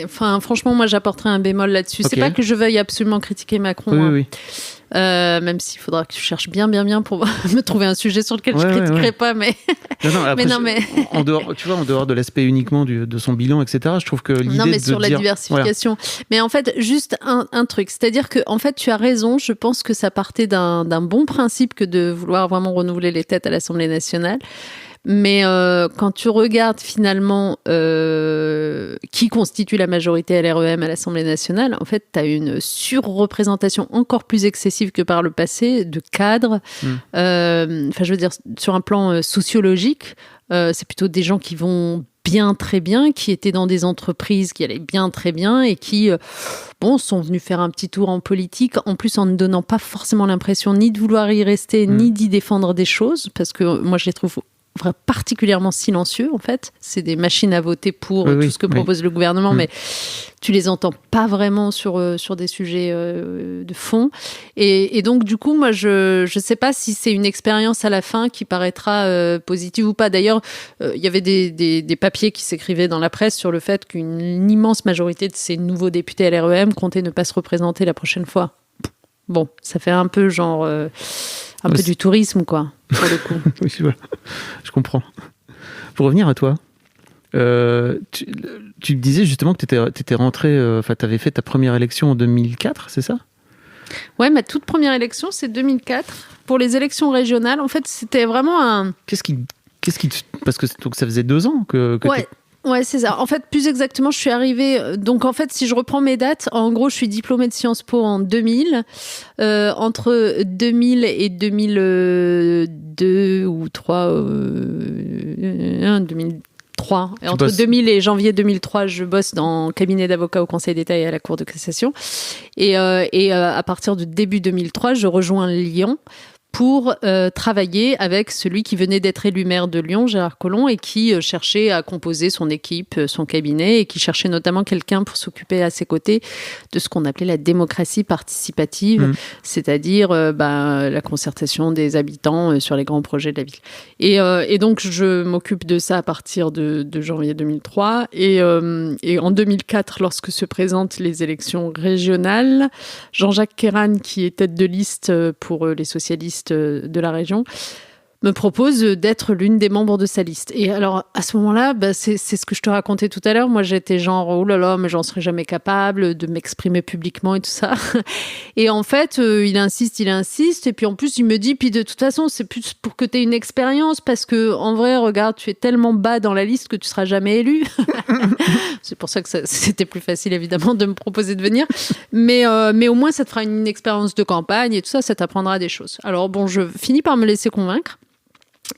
franchement, moi, j'apporterais un bémol là-dessus. Okay. C'est pas que je veuille absolument critiquer Macron. Oui. Même s'il faudra que tu cherches bien pour me trouver un sujet sur lequel je critiquerai pas, mais en dehors de l'aspect uniquement de son bilan, etc. Je trouve que l'idée sur la diversification. Voilà. Mais en fait, juste un truc, c'est-à-dire que en fait, tu as raison. Je pense que ça partait d'un bon principe que de vouloir vraiment renouveler les têtes à l'Assemblée nationale. Mais quand tu regardes finalement qui constitue la majorité LREM à l'Assemblée nationale, en fait, tu as une surreprésentation encore plus excessive que par le passé de cadres. Enfin, je veux dire, sur un plan sociologique, c'est plutôt des gens qui vont bien, très bien, qui étaient dans des entreprises qui allaient bien, très bien et qui sont venus faire un petit tour en politique, en plus en ne donnant pas forcément l'impression ni de vouloir y rester, ni d'y défendre des choses, parce que moi je les trouve particulièrement silencieux en fait. C'est des machines à voter pour tout ce que propose le gouvernement, mais tu les entends pas vraiment sur des sujets de fond. Et donc du coup, moi je sais pas si c'est une expérience à la fin qui paraîtra positive ou pas. D'ailleurs, il y avait des papiers qui s'écrivaient dans la presse sur le fait qu'une immense majorité de ces nouveaux députés LREM comptaient ne pas se représenter la prochaine fois. Bon, ça fait un peu genre un peu du tourisme, quoi, pour le coup. Oui, voilà. Je comprends. Pour revenir à toi, tu disais justement que tu étais rentré, tu avais fait ta première élection en 2004, c'est ça ? Ouais, ma toute première élection, c'est 2004. Pour les élections régionales, en fait, c'était vraiment un... Parce que donc, ça faisait 2 ans que Ouais, c'est ça. En fait, plus exactement, je suis arrivée... Donc, en fait, si je reprends mes dates, en gros, je suis diplômée de Sciences Po en 2000. Entre 2000 et 2002 ou 2003... 2003. Et entre 2000 et janvier 2003, je bosse dans un cabinet d'avocats au Conseil d'État et à la Cour de cassation. Et à partir du début 2003, je rejoins Lyon pour travailler avec celui qui venait d'être élu maire de Lyon, Gérard Collomb, et qui cherchait à composer son équipe, son cabinet, et qui cherchait notamment quelqu'un pour s'occuper à ses côtés de ce qu'on appelait la démocratie participative, c'est-à-dire la concertation des habitants sur les grands projets de la ville. Et donc, je m'occupe de ça à partir de janvier 2003. Et en 2004, lorsque se présentent les élections régionales, Jean-Jacques Kérane, qui est tête de liste pour les socialistes de la région, me propose d'être l'une des membres de sa liste. Et alors, à ce moment-là, c'est ce que je te racontais tout à l'heure. Moi, j'étais genre, oh là là, mais j'en serais jamais capable de m'exprimer publiquement et tout ça. Et en fait, il insiste. Et puis, en plus, il me dit, puis de toute façon, c'est plus pour que tu aies une expérience, parce que, en vrai, regarde, tu es tellement bas dans la liste que tu seras jamais élu. C'est pour ça que c'était plus facile, évidemment, de me proposer de venir. Mais au moins, ça te fera une expérience de campagne et tout ça, ça t'apprendra des choses. Alors, bon, je finis par me laisser convaincre.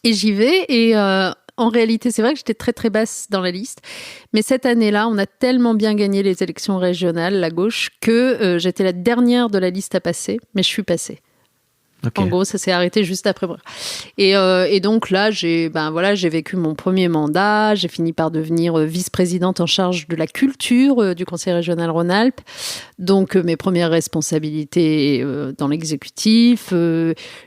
Et j'y vais, et en réalité, c'est vrai que j'étais très très basse dans la liste, mais cette année-là, on a tellement bien gagné les élections régionales, la gauche, que j'étais la dernière de la liste à passer, mais je suis passée. Okay. En gros, ça s'est arrêté juste après moi. Et donc là, j'ai vécu mon premier mandat. J'ai fini par devenir vice-présidente en charge de la culture du Conseil régional Rhône-Alpes. Donc, mes premières responsabilités dans l'exécutif.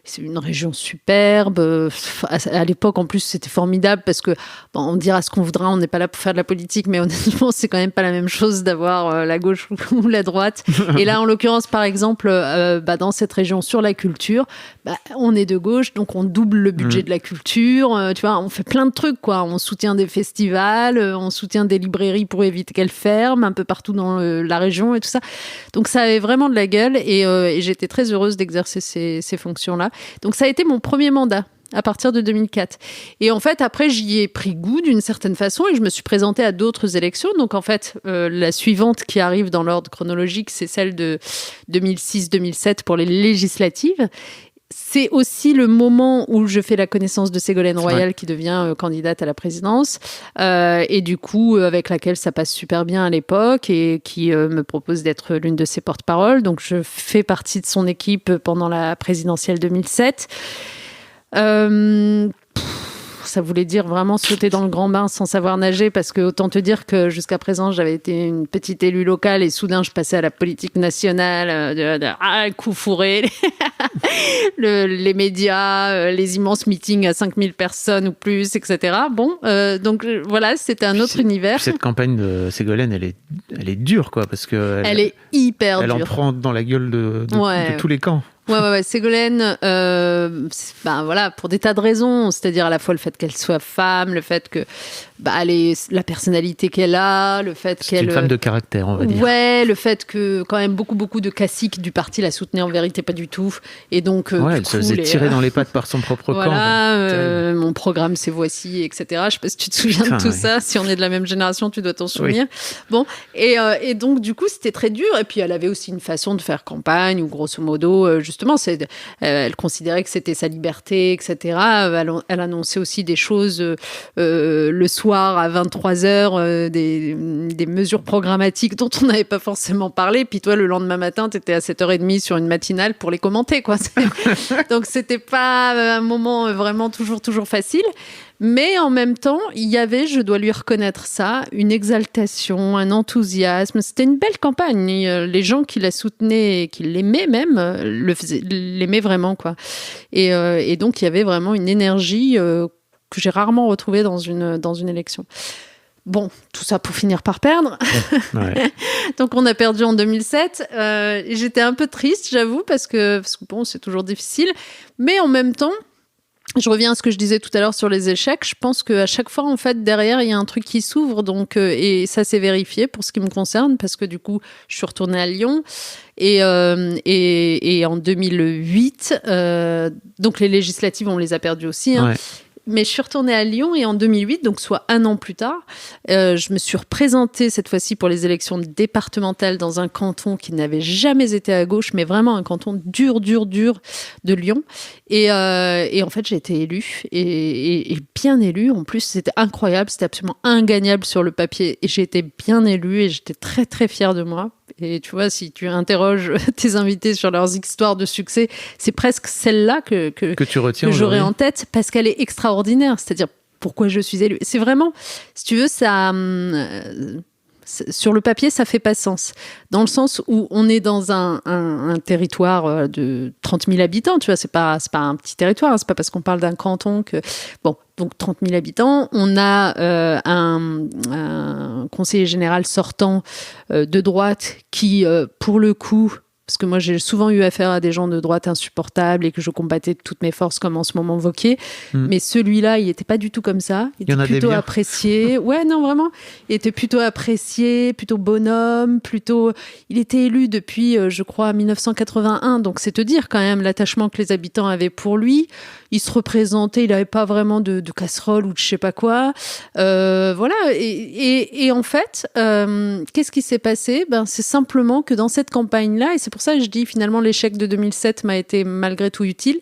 C'est une région superbe. À l'époque, en plus, c'était formidable parce que, on dira ce qu'on voudra, on n'est pas là pour faire de la politique, mais honnêtement, c'est quand même pas la même chose d'avoir la gauche ou la droite. Et là, en l'occurrence, par exemple, dans cette région sur la culture, on est de gauche, donc on double le budget de la culture, tu vois, on fait plein de trucs, quoi. On soutient des festivals, on soutient des librairies pour éviter qu'elles ferment un peu partout dans la région et tout ça. Donc ça avait vraiment de la gueule, et j'étais très heureuse d'exercer ces fonctions-là. Donc ça a été mon premier mandat à partir de 2004. Et en fait, après, j'y ai pris goût d'une certaine façon, et je me suis présentée à d'autres élections. Donc en fait, la suivante qui arrive dans l'ordre chronologique, c'est celle de 2006-2007 pour les législatives. C'est aussi le moment où je fais la connaissance de Ségolène Royal, qui devient candidate à la présidence, et du coup, avec laquelle ça passe super bien à l'époque, et qui me propose d'être l'une de ses porte-paroles. Donc je fais partie de son équipe pendant la présidentielle 2007. Ça voulait dire vraiment sauter dans le grand bain sans savoir nager, parce que autant te dire que jusqu'à présent j'avais été une petite élue locale, et soudain je passais à la politique nationale, coup fourré, les médias, les immenses meetings à 5000 personnes ou plus, etc. Bon, donc voilà, c'était un autre univers. Cette campagne de Ségolène, elle est dure, quoi, parce que elle est hyper dure. Elle en prend dans la gueule de tous les camps. Ouais, Ségolène, voilà, pour des tas de raisons, c'est-à-dire à la fois le fait qu'elle soit femme, le fait que la personnalité qu'elle a, le fait C'est qu'elle... une femme de caractère, on va dire. Ouais, le fait que quand même beaucoup de caciques du parti la soutenaient, en vérité pas du tout. Et donc, elle se faisait tirer dans les pattes par son propre camp. Voilà, mon programme c'est voici, etc. Je sais pas si tu te souviens de tout ça. Si on est de la même génération, tu dois t'en souvenir. Oui. Bon, et donc du coup c'était très dur. Et puis elle avait aussi une façon de faire campagne où grosso modo, justement, elle considérait que c'était sa liberté, etc. Elle annonçait aussi des choses le soir à 23h, des mesures programmatiques dont on n'avait pas forcément parlé. Puis toi, le lendemain matin, tu étais à 7h30 sur une matinale pour les commenter, quoi. Donc c'était pas un moment vraiment toujours facile. Mais en même temps, il y avait, je dois lui reconnaître ça, une exaltation, un enthousiasme. C'était une belle campagne. Les gens qui la soutenaient et qui l'aimaient même, l'aimaient vraiment, quoi. Et donc, il y avait vraiment une énergie que j'ai rarement retrouvée dans une élection. Bon, tout ça pour finir par perdre. Ouais. Donc, on a perdu en 2007. Et j'étais un peu triste, j'avoue, parce que bon, c'est toujours difficile. Mais en même temps, je reviens à ce que je disais tout à l'heure sur les échecs. Je pense qu'à chaque fois, en fait, derrière, il y a un truc qui s'ouvre. Donc, et ça s'est vérifié pour ce qui me concerne, parce que du coup, je suis retournée à Lyon. Et en 2008, donc les législatives, on les a perdues aussi. Hein. Ouais. Mais je suis retournée à Lyon et en 2008, donc soit un an plus tard, je me suis représentée cette fois-ci pour les élections départementales dans un canton qui n'avait jamais été à gauche, mais vraiment un canton dur de Lyon. Et en fait, j'ai été élue et bien élue. En plus, c'était incroyable, c'était absolument ingagnable sur le papier. Et j'ai été bien élue et j'étais très très fière de moi. Et tu vois, si tu interroges tes invités sur leurs histoires de succès, c'est presque celle-là que tu retiens que j'aurais en tête parce qu'elle est extraordinaire. C'est-à-dire, pourquoi je suis élue. C'est vraiment, si tu veux, ça... sur le papier, ça fait pas sens. Dans le sens où on est dans un territoire de 30 000 habitants, tu vois, c'est pas un petit territoire, hein, c'est pas parce qu'on parle d'un canton que... Bon, donc 30 000 habitants, on a un conseiller général sortant de droite qui, pour le coup... Parce que moi, j'ai souvent eu affaire à des gens de droite insupportables et que je combattais de toutes mes forces, comme en ce moment Wauquiez. Mais celui-là, il n'était pas du tout comme ça. Il était plutôt apprécié. Ouais, non, vraiment. Il était plutôt apprécié, plutôt bonhomme, plutôt... Il était élu depuis, je crois, 1981. Donc, c'est te dire quand même l'attachement que les habitants avaient pour lui. Il se représentait, il n'avait pas vraiment de casserole ou de je sais pas quoi. Voilà. Et en fait, qu'est-ce qui s'est passé ? C'est simplement que dans cette campagne-là, et c'est pour ça que je dis finalement l'échec de 2007 m'a été malgré tout utile,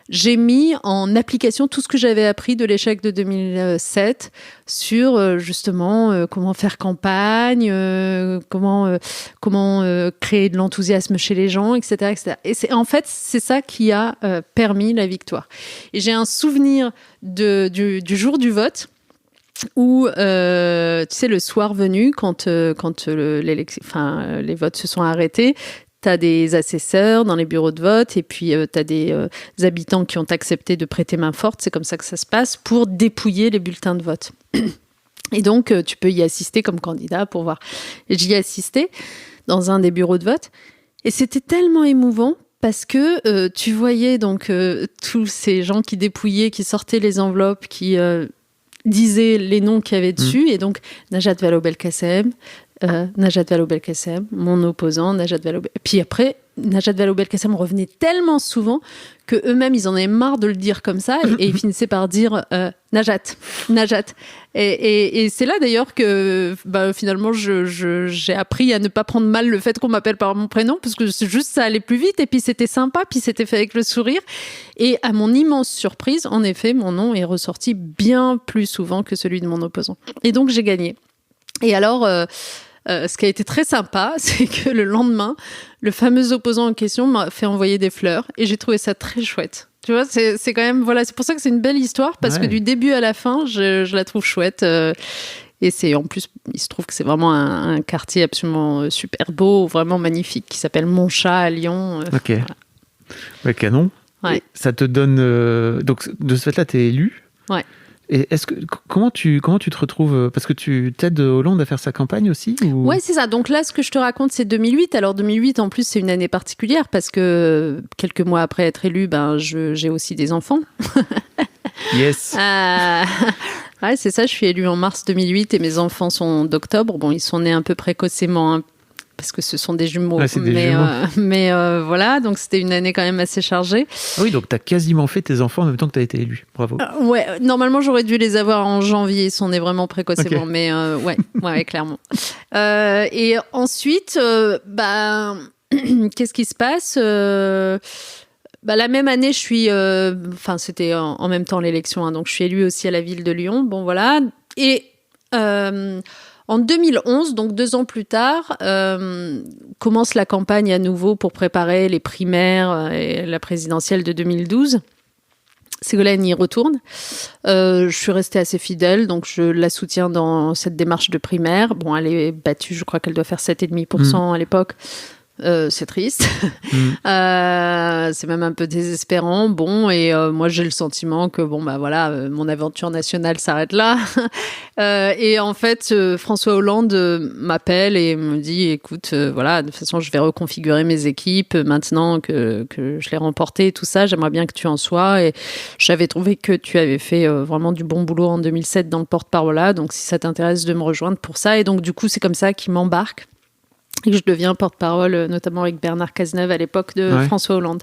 j'ai mis en application tout ce que j'avais appris de l'échec de 2007 sur justement comment faire campagne, comment créer de l'enthousiasme chez les gens, etc. etc. Et en fait, c'est ça qui a permis la victoire. Et j'ai un souvenir du jour du vote où, tu sais, le soir venu, quand les votes se sont arrêtés, t'as des assesseurs dans les bureaux de vote et puis t'as des habitants qui ont accepté de prêter main forte, c'est comme ça que ça se passe, pour dépouiller les bulletins de vote. Et donc, tu peux y assister comme candidat pour voir. Et j'y ai assisté dans un des bureaux de vote et c'était tellement émouvant parce que tu voyais donc tous ces gens qui dépouillaient, qui sortaient les enveloppes, qui disaient les noms qu'il y avait dessus. Et donc, Najat Vallaud-Belkacem, Najat Vallaud-Belkacem, mon opposant, Najat Vallaud-Belkacem. Puis après, Najat Vallaud-Belkacem revenait tellement souvent que eux-mêmes, ils en avaient marre de le dire comme ça et ils finissaient par dire Najat. Et c'est là d'ailleurs que finalement, j'ai appris à ne pas prendre mal le fait qu'on m'appelle par mon prénom parce que c'est juste ça allait plus vite et puis c'était sympa, puis c'était fait avec le sourire. Et à mon immense surprise, en effet, mon nom est ressorti bien plus souvent que celui de mon opposant. Et donc, j'ai gagné. Et alors... ce qui a été très sympa, c'est que le lendemain, le fameux opposant en question m'a fait envoyer des fleurs et j'ai trouvé ça très chouette. Tu vois, c'est quand même... Voilà, c'est pour ça que c'est une belle histoire parce que du début à la fin, je la trouve chouette. Et c'est en plus, il se trouve que c'est vraiment un quartier absolument super beau, vraiment magnifique, qui s'appelle Montchat à Lyon. Ok. Voilà. Ouais, canon. Ouais. Ça te donne... donc, de ce fait-là, t'es élu. Ouais. Et comment tu te retrouves, parce que tu t'aides Hollande à faire sa campagne aussi ou... Ouais, c'est ça. Donc là, ce que je te raconte, c'est 2008. Alors 2008, en plus, c'est une année particulière parce que quelques mois après être élue, j'ai aussi des enfants. Yes. Ouais, c'est ça. Je suis élue en mars 2008 et mes enfants sont d'octobre. Bon, ils sont nés un peu précocement, hein, parce que ce sont des jumeaux. Ouais, c'est des jumeaux. Mais voilà, donc c'était une année quand même assez chargée. Ah oui, donc tu as quasiment fait tes enfants en même temps que tu as été élue. Bravo. Ouais, normalement j'aurais dû les avoir en janvier. Ils sont nés vraiment précocement, Okay. mais ouais, clairement. Et ensuite, qu'est-ce qui se passe la même année, je suis... c'était en même temps l'élection, hein, donc je suis élue aussi à la ville de Lyon. Bon, voilà. Et en 2011, donc 2 ans plus tard, commence la campagne à nouveau pour préparer les primaires et la présidentielle de 2012. Ségolène y retourne. Je suis restée assez fidèle, donc je la soutiens dans cette démarche de primaire. Bon, elle est battue, je crois qu'elle doit faire 7,5% à l'époque. C'est triste. C'est même un peu désespérant. Bon, et moi, j'ai le sentiment que, mon aventure nationale s'arrête là. Et en fait, François Hollande m'appelle et me dit, écoute, de toute façon, je vais reconfigurer mes équipes maintenant que je l'ai remporté et tout ça. J'aimerais bien que tu en sois. Et j'avais trouvé que tu avais fait vraiment du bon boulot en 2007 dans le porte-parole là. Donc, si ça t'intéresse de me rejoindre pour ça. Et donc, du coup, c'est comme ça qu'il m'embarque. Et que je deviens porte-parole, notamment avec Bernard Cazeneuve à l'époque de François Hollande.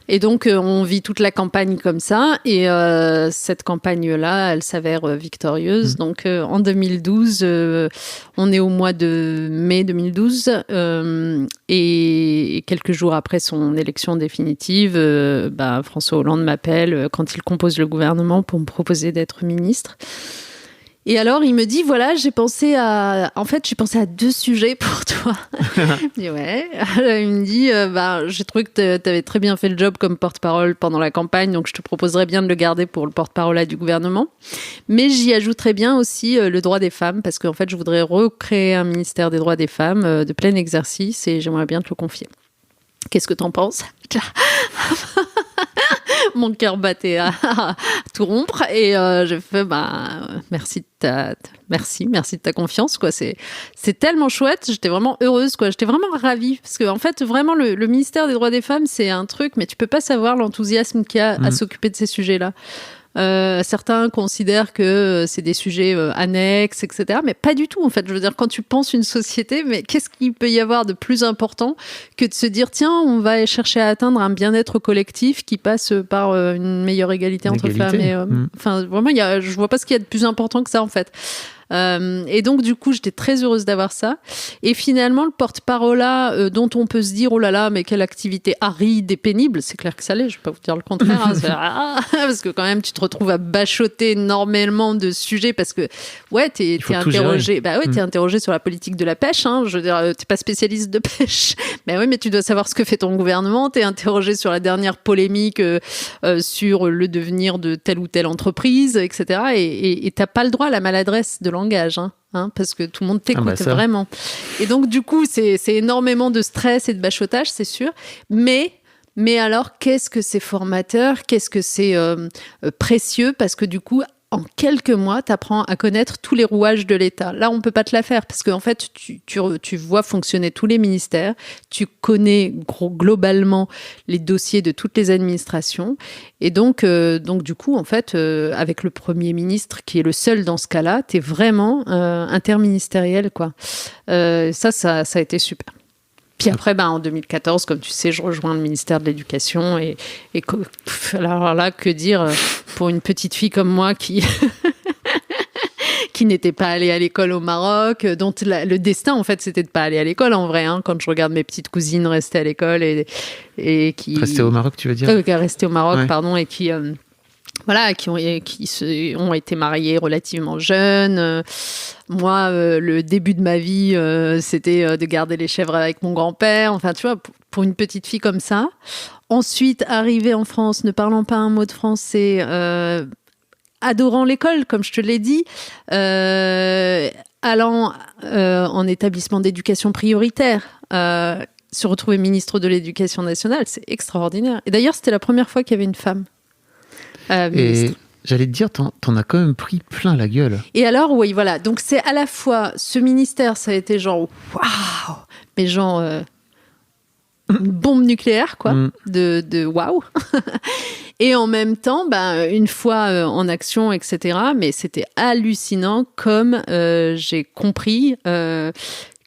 Et donc, on vit toute la campagne comme ça. Et cette campagne-là, elle s'avère victorieuse. Donc, en 2012, on est au mois de mai 2012. Et quelques jours après son élection définitive, François Hollande m'appelle quand il compose le gouvernement pour me proposer d'être ministre. Et alors, il me dit, voilà, j'ai pensé à 2 sujets pour toi. Je dis, ouais. Il me dit, j'ai trouvé que tu avais très bien fait le job comme porte-parole pendant la campagne, donc je te proposerais bien de le garder pour le porte-parole du gouvernement. Mais j'y ajouterais bien aussi le droit des femmes, parce qu'en fait, je voudrais recréer un ministère des droits des femmes de plein exercice et j'aimerais bien te le confier. Qu'est-ce que t'en penses ? Mon cœur battait à tout rompre et j'ai fait merci de ta confiance quoi. C'est tellement chouette, j'étais vraiment heureuse quoi, j'étais vraiment ravie parce que en fait vraiment le ministère des droits des femmes c'est un truc mais tu peux pas savoir l'enthousiasme qu'il y a à s'occuper de ces sujets-là. Certains considèrent que c'est des sujets annexes, etc. Mais pas du tout, en fait. Je veux dire, quand tu penses une société, mais qu'est-ce qu'il peut y avoir de plus important que de se dire, tiens, on va chercher à atteindre un bien-être collectif qui passe par une meilleure égalité entre femmes et hommes. Enfin, vraiment, je vois pas ce qu'il y a de plus important que ça, en fait. Et donc, du coup, j'étais très heureuse d'avoir ça. Et finalement, le porte-parole dont on peut se dire, oh là là, mais quelle activité aride et pénible, c'est clair que ça l'est, je vais pas vous dire le contraire, hein, parce que quand même, tu te retrouves à bachoter énormément de sujets parce que, ouais, t'es interrogé, t'es interrogé sur la politique de la pêche, hein, je veux dire, t'es pas spécialiste de pêche, mais oui, mais tu dois savoir ce que fait ton gouvernement, t'es interrogé sur la dernière polémique sur le devenir de telle ou telle entreprise, etc. Et t'as pas le droit à la maladresse de langage, parce que tout le monde t'écoute vraiment. Et donc, du coup, c'est énormément de stress et de bachotage, c'est sûr. Mais alors, qu'est-ce que c'est formateur ? Qu'est-ce que c'est précieux ? Parce que du coup, en quelques mois, tu apprends à connaître tous les rouages de l'État. Là, on ne peut pas te la faire parce qu'en fait, tu vois fonctionner tous les ministères, tu connais globalement les dossiers de toutes les administrations. Et donc du coup, en fait, avec le Premier ministre, qui est le seul dans ce cas-là, tu es vraiment interministériel, quoi. Ça a été super. Puis après, en 2014, comme tu sais, je rejoins le ministère de l'Éducation et alors là, que dire pour une petite fille comme moi qui n'était pas allée à l'école au Maroc, dont le destin, en fait, c'était de pas aller à l'école, en vrai, quand je regarde mes petites cousines rester à l'école et qui... Rester au Maroc, tu veux dire ? Rester au Maroc, pardon, et qui ont été mariés relativement jeunes. Moi, le début de ma vie, c'était de garder les chèvres avec mon grand-père. Enfin, tu vois, pour une petite fille comme ça. Ensuite, arriver en France, ne parlant pas un mot de français, adorant l'école, comme je te l'ai dit, allant en établissement d'éducation prioritaire, se retrouver ministre de l'Éducation nationale, c'est extraordinaire. Et d'ailleurs, c'était la première fois qu'il y avait une femme. J'allais te dire, t'en as quand même pris plein la gueule. Et alors, oui, voilà. Donc, c'est à la fois, ce ministère, ça a été genre, waouh, mais genre, une bombe nucléaire, quoi, de waouh. Et en même temps, une fois en action, etc., mais c'était hallucinant comme j'ai compris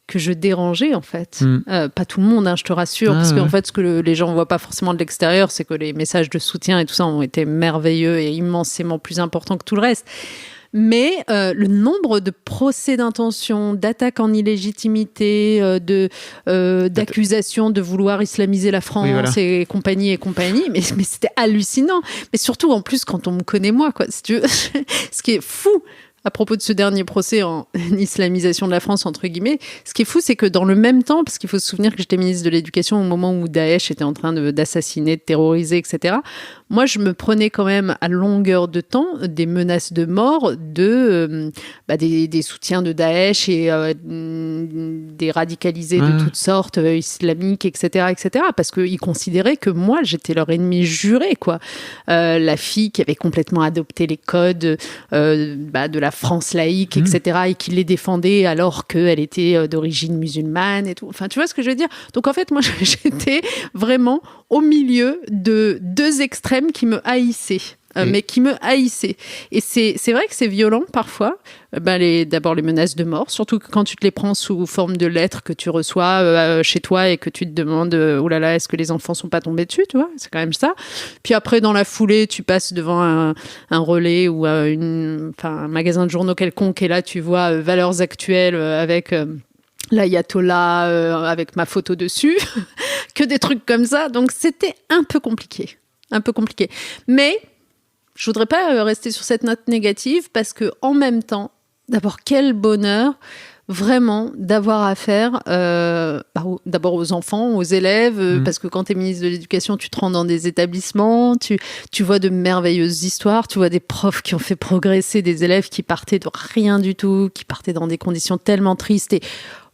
que je dérangeais, en fait. Pas tout le monde, hein, je te rassure, parce qu'en fait, ce que les gens ne voient pas forcément de l'extérieur, c'est que les messages de soutien et tout ça ont été merveilleux et immensément plus importants que tout le reste. Mais le nombre de procès d'intention, d'attaques en illégitimité, d'accusations de vouloir islamiser la France et compagnie, mais c'était hallucinant. Mais surtout, en plus, quand on me connaît moi, quoi, si tu veux, ce qui est fou, à propos de ce dernier procès en islamisation de la France, entre guillemets, ce qui est fou, c'est que dans le même temps, parce qu'il faut se souvenir que j'étais ministre de l'Éducation au moment où Daesh était en train d'assassiner, de terroriser, etc., moi, je me prenais quand même à longueur de temps des menaces de mort des soutiens de Daesh et des radicalisés de toutes sortes, islamiques, etc., parce qu'ils considéraient que moi, j'étais leur ennemi juré, quoi. La fille qui avait complètement adopté les codes de la France laïque, etc., et qui les défendait alors qu'elle était d'origine musulmane et tout. Enfin, tu vois ce que je veux dire? Donc, en fait, moi, j'étais vraiment au milieu de deux extrêmes qui me haïssaient. Mais qui me haïssaient. Et c'est vrai que c'est violent parfois, d'abord les menaces de mort, surtout quand tu te les prends sous forme de lettres que tu reçois chez toi et que tu te demandes oh là là, est-ce que les enfants sont pas tombés dessus, tu vois, c'est quand même ça. Puis après, dans la foulée, tu passes devant un relais ou un magasin de journaux quelconque et là, tu vois Valeurs Actuelles avec l'ayatollah avec ma photo dessus, que des trucs comme ça. Donc, c'était un peu compliqué. Mais je voudrais pas rester sur cette note négative parce que en même temps, d'abord, quel bonheur vraiment d'avoir affaire d'abord aux enfants, aux élèves, parce que quand tu es ministre de l'Éducation, tu te rends dans des établissements, tu vois de merveilleuses histoires, tu vois des profs qui ont fait progresser des élèves qui partaient de rien du tout, qui partaient dans des conditions tellement tristes et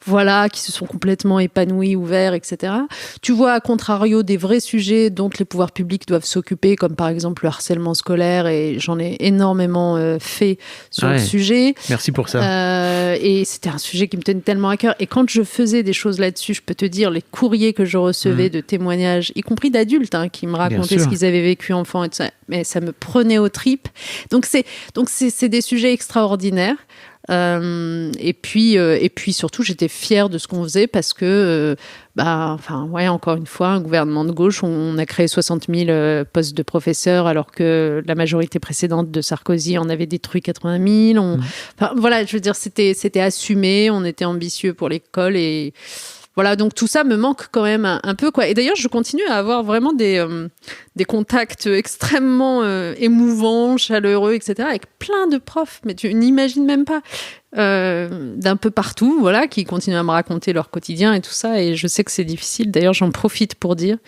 voilà, qui se sont complètement épanouis, ouverts, etc. Tu vois, à contrario, des vrais sujets dont les pouvoirs publics doivent s'occuper, comme par exemple le harcèlement scolaire, et j'en ai énormément fait sur le sujet. Merci pour ça. Et c'était un sujet qui me tenait tellement à cœur. Et quand je faisais des choses là-dessus, je peux te dire, les courriers que je recevais de témoignages, y compris d'adultes, qui me racontaient ce qu'ils avaient vécu enfant, et tout ça, mais ça me prenait aux tripes. Donc c'est des sujets extraordinaires. Et puis surtout, j'étais fière de ce qu'on faisait parce que, encore une fois, un gouvernement de gauche, on a créé 60 000 postes de professeurs alors que la majorité précédente de Sarkozy en avait détruit 80 000. Voilà, je veux dire, c'était assumé, on était ambitieux pour l'école et voilà, donc tout ça me manque quand même un peu, quoi. Et d'ailleurs, je continue à avoir vraiment des contacts extrêmement émouvants, chaleureux, etc., avec plein de profs, mais tu n'imagines même pas, d'un peu partout, voilà, qui continuent à me raconter leur quotidien et tout ça. Et je sais que c'est difficile. D'ailleurs, j'en profite pour dire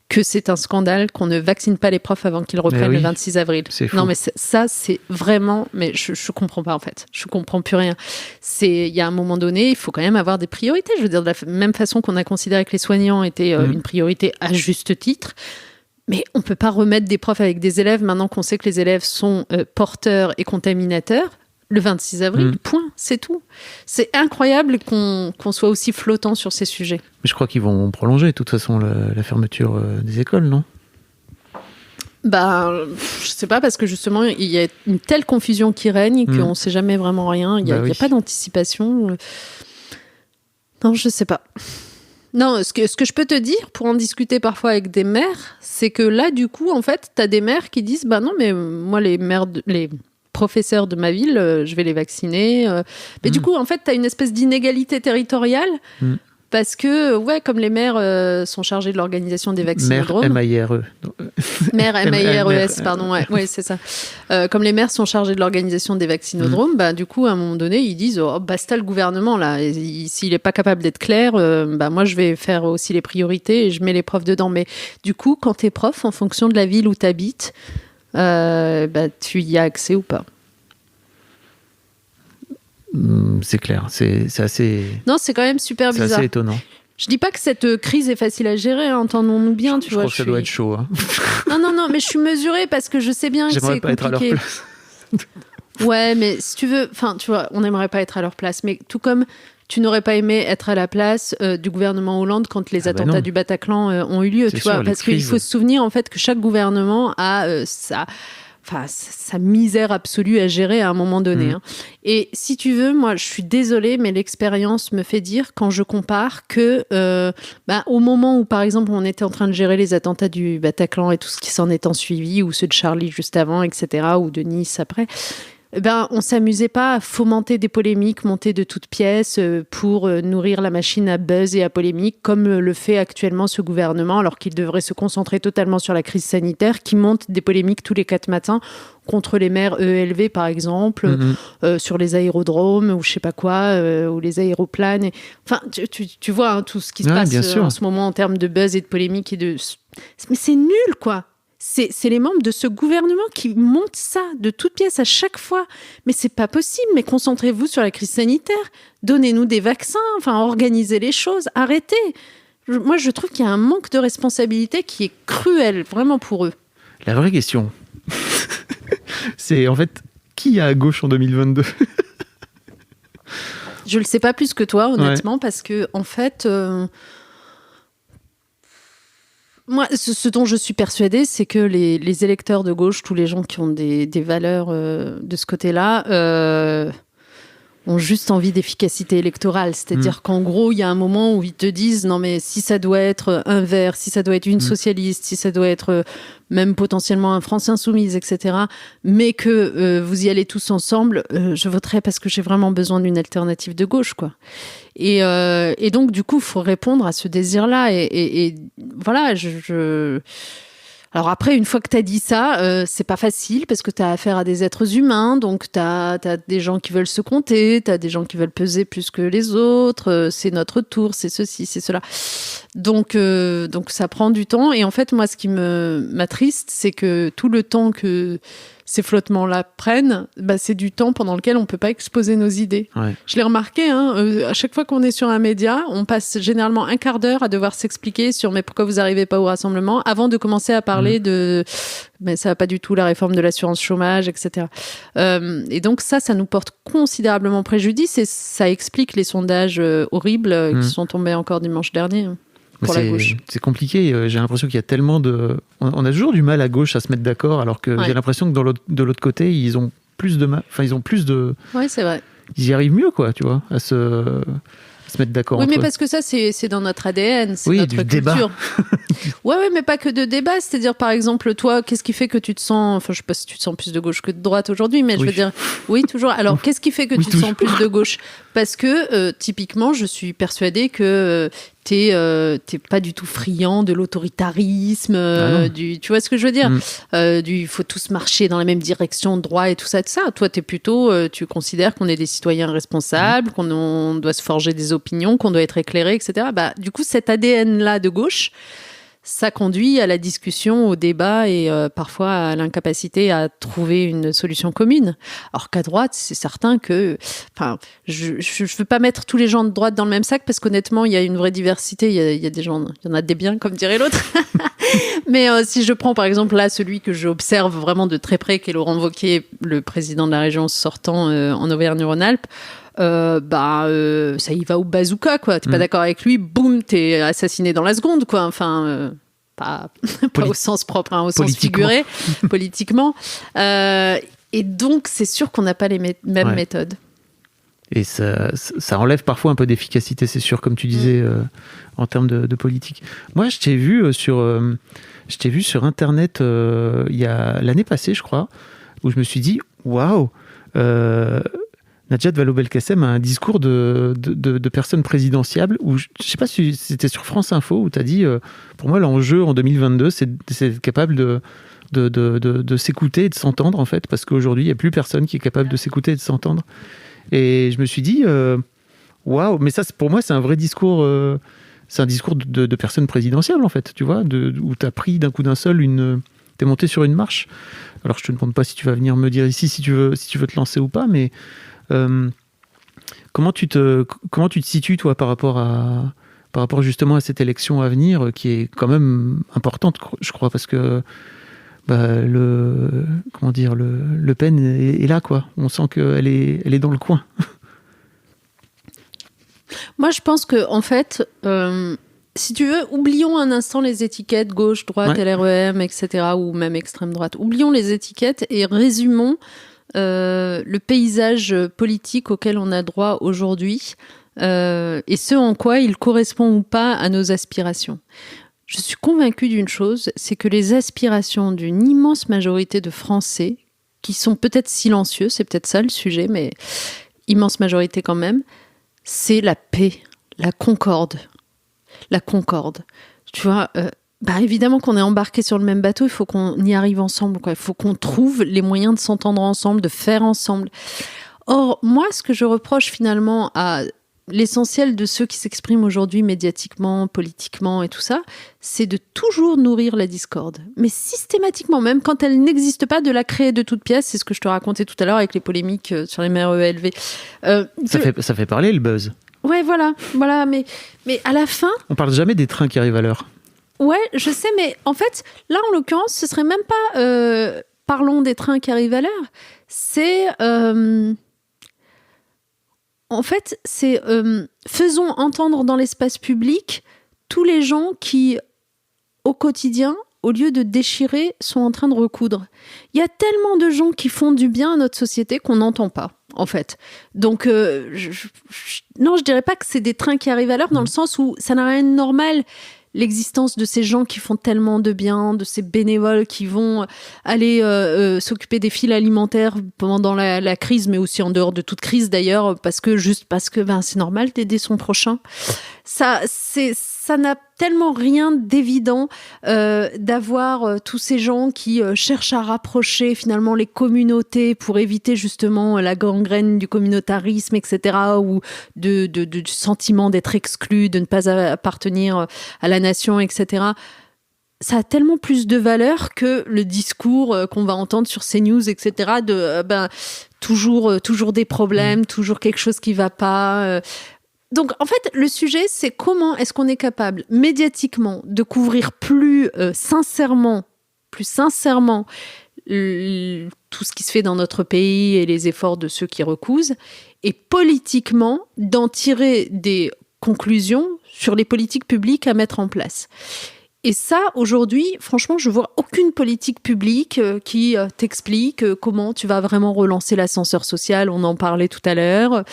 que c'est un scandale qu'on ne vaccine pas les profs avant qu'ils reprennent le 26 avril. Non, mais ça, c'est vraiment... Mais je comprends pas, en fait. Je comprends plus rien. Il y a un moment donné, il faut quand même avoir des priorités. Je veux dire, de la même façon qu'on a considéré que les soignants étaient une priorité à juste titre, mais on peut pas remettre des profs avec des élèves maintenant qu'on sait que les élèves sont porteurs et contaminateurs. Le 26 avril, point, c'est tout. C'est incroyable qu'on soit aussi flottant sur ces sujets. Mais je crois qu'ils vont prolonger, de toute façon, la fermeture des écoles, non ? Je sais pas, parce que justement, il y a une telle confusion qui règne qu'on sait jamais vraiment rien. Il y a pas d'anticipation. Non, je sais pas. Non, ce que je peux te dire, pour en discuter parfois avec des mères, c'est que là, du coup, en fait, t'as des mères qui disent, non, mais moi, les professeurs de ma ville, je vais les vacciner. Mais du coup, en fait, tu as une espèce d'inégalité territoriale parce que, comme les maires sont chargés de l'organisation des vaccinodromes... M-A-I-R-E. Maire M-A-I-R-E-S, pardon, ouais, c'est ça. Comme les maires sont chargés de l'organisation des vaccinodromes, du coup, à un moment donné, ils disent « basta le gouvernement, là. S'il n'est pas capable d'être clair, moi, je vais faire aussi les priorités et je mets les profs dedans. » Mais du coup, quand tu es prof, en fonction de la ville où tu habites, tu y as accès ou pas? C'est clair, c'est assez... Non, c'est quand même super bizarre. C'est assez étonnant. Je dis pas que cette crise est facile à gérer, hein, entendons-nous bien, tu vois. Je crois que ça doit être chaud. Hein. Non, mais je suis mesurée parce que je sais bien que c'est compliqué. J'aimerais pas être à leur place. Ouais, mais si tu veux, enfin, tu vois, on n'aimerait pas être à leur place, mais tout comme tu n'aurais pas aimé être à la place du gouvernement Hollande quand les attentats du Bataclan ont eu lieu, tu vois, parce qu'il faut se souvenir en fait que chaque gouvernement a sa misère absolue à gérer à un moment donné. Hein. Et si tu veux, moi, je suis désolée, mais l'expérience me fait dire, quand je compare, que au moment où, par exemple, on était en train de gérer les attentats du Bataclan et tout ce qui s'en est ensuivi, ou ceux de Charlie juste avant, etc., ou de Nice après, on s'amusait pas à fomenter des polémiques montées de toutes pièces pour nourrir la machine à buzz et à polémique, comme le fait actuellement ce gouvernement, alors qu'il devrait se concentrer totalement sur la crise sanitaire, qui monte des polémiques tous les 4 matins contre les maires EELV, par exemple, sur les aérodromes, ou je sais pas quoi, ou les aéroplanes. Enfin, tu vois hein, tout ce qui se passe en ce moment en termes de buzz et de polémique. Mais c'est nul, quoi. C'est les membres de ce gouvernement qui montent ça de toutes pièces à chaque fois. Mais c'est pas possible. Mais concentrez-vous sur la crise sanitaire. Donnez-nous des vaccins. Enfin, organisez les choses. Arrêtez. Moi, je trouve qu'il y a un manque de responsabilité qui est cruel, vraiment pour eux. La vraie question, c'est en fait, qui y a à gauche en 2022 ? Je le sais pas plus que toi, honnêtement, parce que en fait. Moi, ce dont je suis persuadée, c'est que les électeurs de gauche, tous les gens qui ont des valeurs de ce côté-là, ont juste envie d'efficacité électorale. C'est-à-dire qu'en gros, il y a un moment où ils te disent « Non, mais si ça doit être un vert, si ça doit être une socialiste, si ça doit être même potentiellement un France insoumise, etc. mais que vous y allez tous ensemble, je voterai parce que j'ai vraiment besoin d'une alternative de gauche, quoi. » Et donc, du coup, il faut répondre à ce désir-là. Et voilà, Alors après, une fois que tu as dit ça, c'est pas facile parce que tu as affaire à des êtres humains, donc tu as des gens qui veulent se compter, tu as des gens qui veulent peser plus que les autres, c'est notre tour, c'est ceci, c'est cela. Donc ça prend du temps. Et en fait, moi, ce qui m'attriste, c'est que tout le temps que ces flottements-là prennent, c'est du temps pendant lequel on ne peut pas exposer nos idées. Ouais. Je l'ai remarqué, à chaque fois qu'on est sur un média, on passe généralement un quart d'heure à devoir s'expliquer sur « mais pourquoi vous n'arrivez pas au rassemblement ?» avant de commencer à parler de « mais ça va pas du tout la réforme de l'assurance chômage, etc. » Et donc ça nous porte considérablement préjudice et ça explique les sondages horribles qui sont tombés encore dimanche dernier. Pour la gauche. C'est compliqué, j'ai l'impression qu'il y a tellement de... On a toujours du mal à gauche à se mettre d'accord, alors que j'ai l'impression que de l'autre côté, ils ont plus de mal... Enfin, ils ont plus de... Oui, c'est vrai. Ils y arrivent mieux, quoi, tu vois, à se mettre d'accord. Oui, mais parce que ça, c'est dans notre ADN, c'est notre culture. Débat. Oui, mais pas que de débat. C'est-à-dire, par exemple, toi, qu'est-ce qui fait que tu te sens... Enfin, je sais pas si tu te sens plus de gauche que de droite aujourd'hui, mais je veux dire... Oui, toujours. Alors, qu'est-ce qui fait que tu te sens plus de gauche ? Parce que, typiquement, je suis persuadée que... t'es pas du tout friand de l'autoritarisme, tu vois ce que je veux dire, il faut tous marcher dans la même direction, droit et tout ça. Toi, t'es plutôt, tu considères qu'on est des citoyens responsables, qu'on doit se forger des opinions, qu'on doit être éclairé, etc. Du coup, cet ADN-là de gauche, ça conduit à la discussion, au débat et parfois à l'incapacité à trouver une solution commune. Alors qu'à droite, c'est certain que... Enfin, je ne veux pas mettre tous les gens de droite dans le même sac parce qu'honnêtement, il y a une vraie diversité. Il y a des gens... Il y en a des biens, comme dirait l'autre. Mais si je prends par exemple là celui que j'observe vraiment de très près, qui est Laurent Wauquiez, le président de la région sortant en Auvergne-Rhône-Alpes, ça y va au bazooka, quoi. T'es pas d'accord avec lui, boum, t'es assassiné dans la seconde, quoi. Enfin, pas au sens propre, au sens figuré, politiquement. Et donc, c'est sûr qu'on n'a pas les mêmes méthodes. Et ça enlève parfois un peu d'efficacité, c'est sûr, comme tu disais, en termes de politique. Moi, je t'ai vu sur Internet il y a l'année passée, je crois, où je me suis dit, waouh, Najat Vallaud-Belkacem a un discours de personne présidentiable où, je ne sais pas si c'était sur France Info, où tu as dit, pour moi, l'enjeu en 2022, c'est d'être capable de s'écouter et de s'entendre, en fait, parce qu'aujourd'hui, il n'y a plus personne qui est capable de s'écouter et de s'entendre. Et je me suis dit, waouh, mais ça, pour moi, c'est un vrai discours, c'est un discours de personne présidentielle, en fait, tu vois, où tu as pris d'un coup d'un seul t'es monté sur une marche. Alors, je te demande pas si tu vas venir me dire ici si tu veux te lancer ou pas, mais comment tu te situes, toi, par rapport à par rapport justement à cette élection à venir qui est quand même importante, je crois, parce que Le Pen est là, quoi. On sent qu'elle est dans le coin. Moi, je pense que, en fait, si tu veux, oublions un instant les étiquettes gauche, droite, LREM, etc., ou même extrême droite. Oublions les étiquettes et résumons le paysage politique auquel on a droit aujourd'hui et ce en quoi il correspond ou pas à nos aspirations. Je suis convaincue d'une chose, c'est que les aspirations d'une immense majorité de Français, qui sont peut-être silencieux, c'est peut-être ça le sujet, mais immense majorité quand même, c'est la paix, la concorde. La concorde. Tu vois, évidemment qu'on est embarqué sur le même bateau, il faut qu'on y arrive ensemble, quoi. Il faut qu'on trouve les moyens de s'entendre ensemble, de faire ensemble. Or, moi, ce que je reproche finalement à l'essentiel de ceux qui s'expriment aujourd'hui médiatiquement, politiquement et tout ça, c'est de toujours nourrir la discorde. Mais systématiquement, même quand elle n'existe pas, de la créer de toutes pièces. C'est ce que je te racontais tout à l'heure avec les polémiques sur les mères ELV. Ça fait parler le buzz. Ouais, voilà, mais à la fin... On parle jamais des trains qui arrivent à l'heure. Ouais, je sais, mais en fait, là, en l'occurrence, ce serait même pas... parlons des trains qui arrivent à l'heure. C'est... En fait, c'est faisons entendre dans l'espace public tous les gens qui, au quotidien, au lieu de déchirer, sont en train de recoudre. Il y a tellement de gens qui font du bien à notre société qu'on n'entend pas, en fait. Donc, non, je dirais pas que c'est des trains qui arrivent à l'heure, dans le sens où ça n'a rien de normal. L'existence de ces gens qui font tellement de bien, de ces bénévoles qui vont aller s'occuper des files alimentaires pendant la crise, mais aussi en dehors de toute crise d'ailleurs, parce que c'est normal d'aider son prochain. Ça n'a tellement rien d'évident d'avoir tous ces gens qui cherchent à rapprocher finalement les communautés pour éviter justement la gangrène du communautarisme, etc., ou du sentiment d'être exclu, de ne pas appartenir à la nation, etc. Ça a tellement plus de valeur que le discours qu'on va entendre sur CNews, etc., toujours des problèmes, toujours quelque chose qui va pas... Donc, en fait, le sujet, c'est comment est-ce qu'on est capable, médiatiquement, de couvrir plus sincèrement tout ce qui se fait dans notre pays et les efforts de ceux qui recousent, et politiquement, d'en tirer des conclusions sur les politiques publiques à mettre en place. Et ça, aujourd'hui, franchement, je vois aucune politique publique qui t'explique comment tu vas vraiment relancer l'ascenseur social, on en parlait tout à l'heure.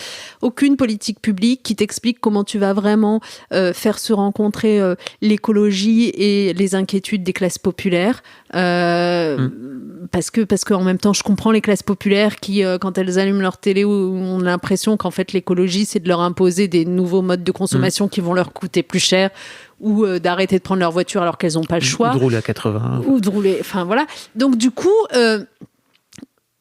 Aucune politique publique qui t'explique comment tu vas vraiment faire se rencontrer l'écologie et les inquiétudes des classes populaires. Parce que en même temps, je comprends les classes populaires qui, quand elles allument leur télé, ont l'impression qu'en fait, l'écologie, c'est de leur imposer des nouveaux modes de consommation qui vont leur coûter plus cher, ou d'arrêter de prendre leur voiture alors qu'elles n'ont pas le choix. Ou de rouler à 80. Ou de rouler, enfin voilà. Donc du coup,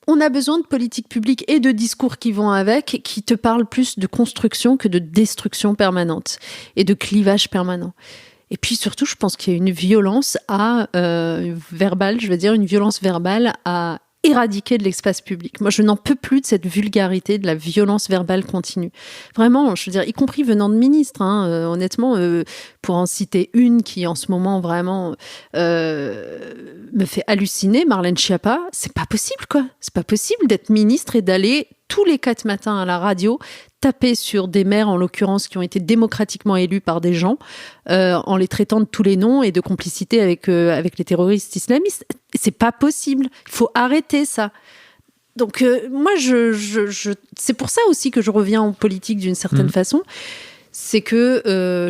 on a besoin de politiques publiques et de discours qui vont avec, qui te parlent plus de construction que de destruction permanente et de clivage permanent. Et puis surtout, je pense qu'il y a une violence verbale, une violence verbale à éradiquer de l'espace public. Moi, je n'en peux plus de cette vulgarité, de la violence verbale continue. Vraiment, je veux dire, y compris venant de ministres, honnêtement, pour en citer une qui, en ce moment, vraiment me fait halluciner, Marlène Schiappa, c'est pas possible, quoi. C'est pas possible d'être ministre et d'aller tous les 4 matins à la radio taper sur des maires, en l'occurrence, qui ont été démocratiquement élus par des gens, en les traitant de tous les noms et de complicité avec les terroristes islamistes. C'est pas possible. Il faut arrêter ça. Donc, moi, c'est pour ça aussi que je reviens en politique d'une certaine façon. C'est que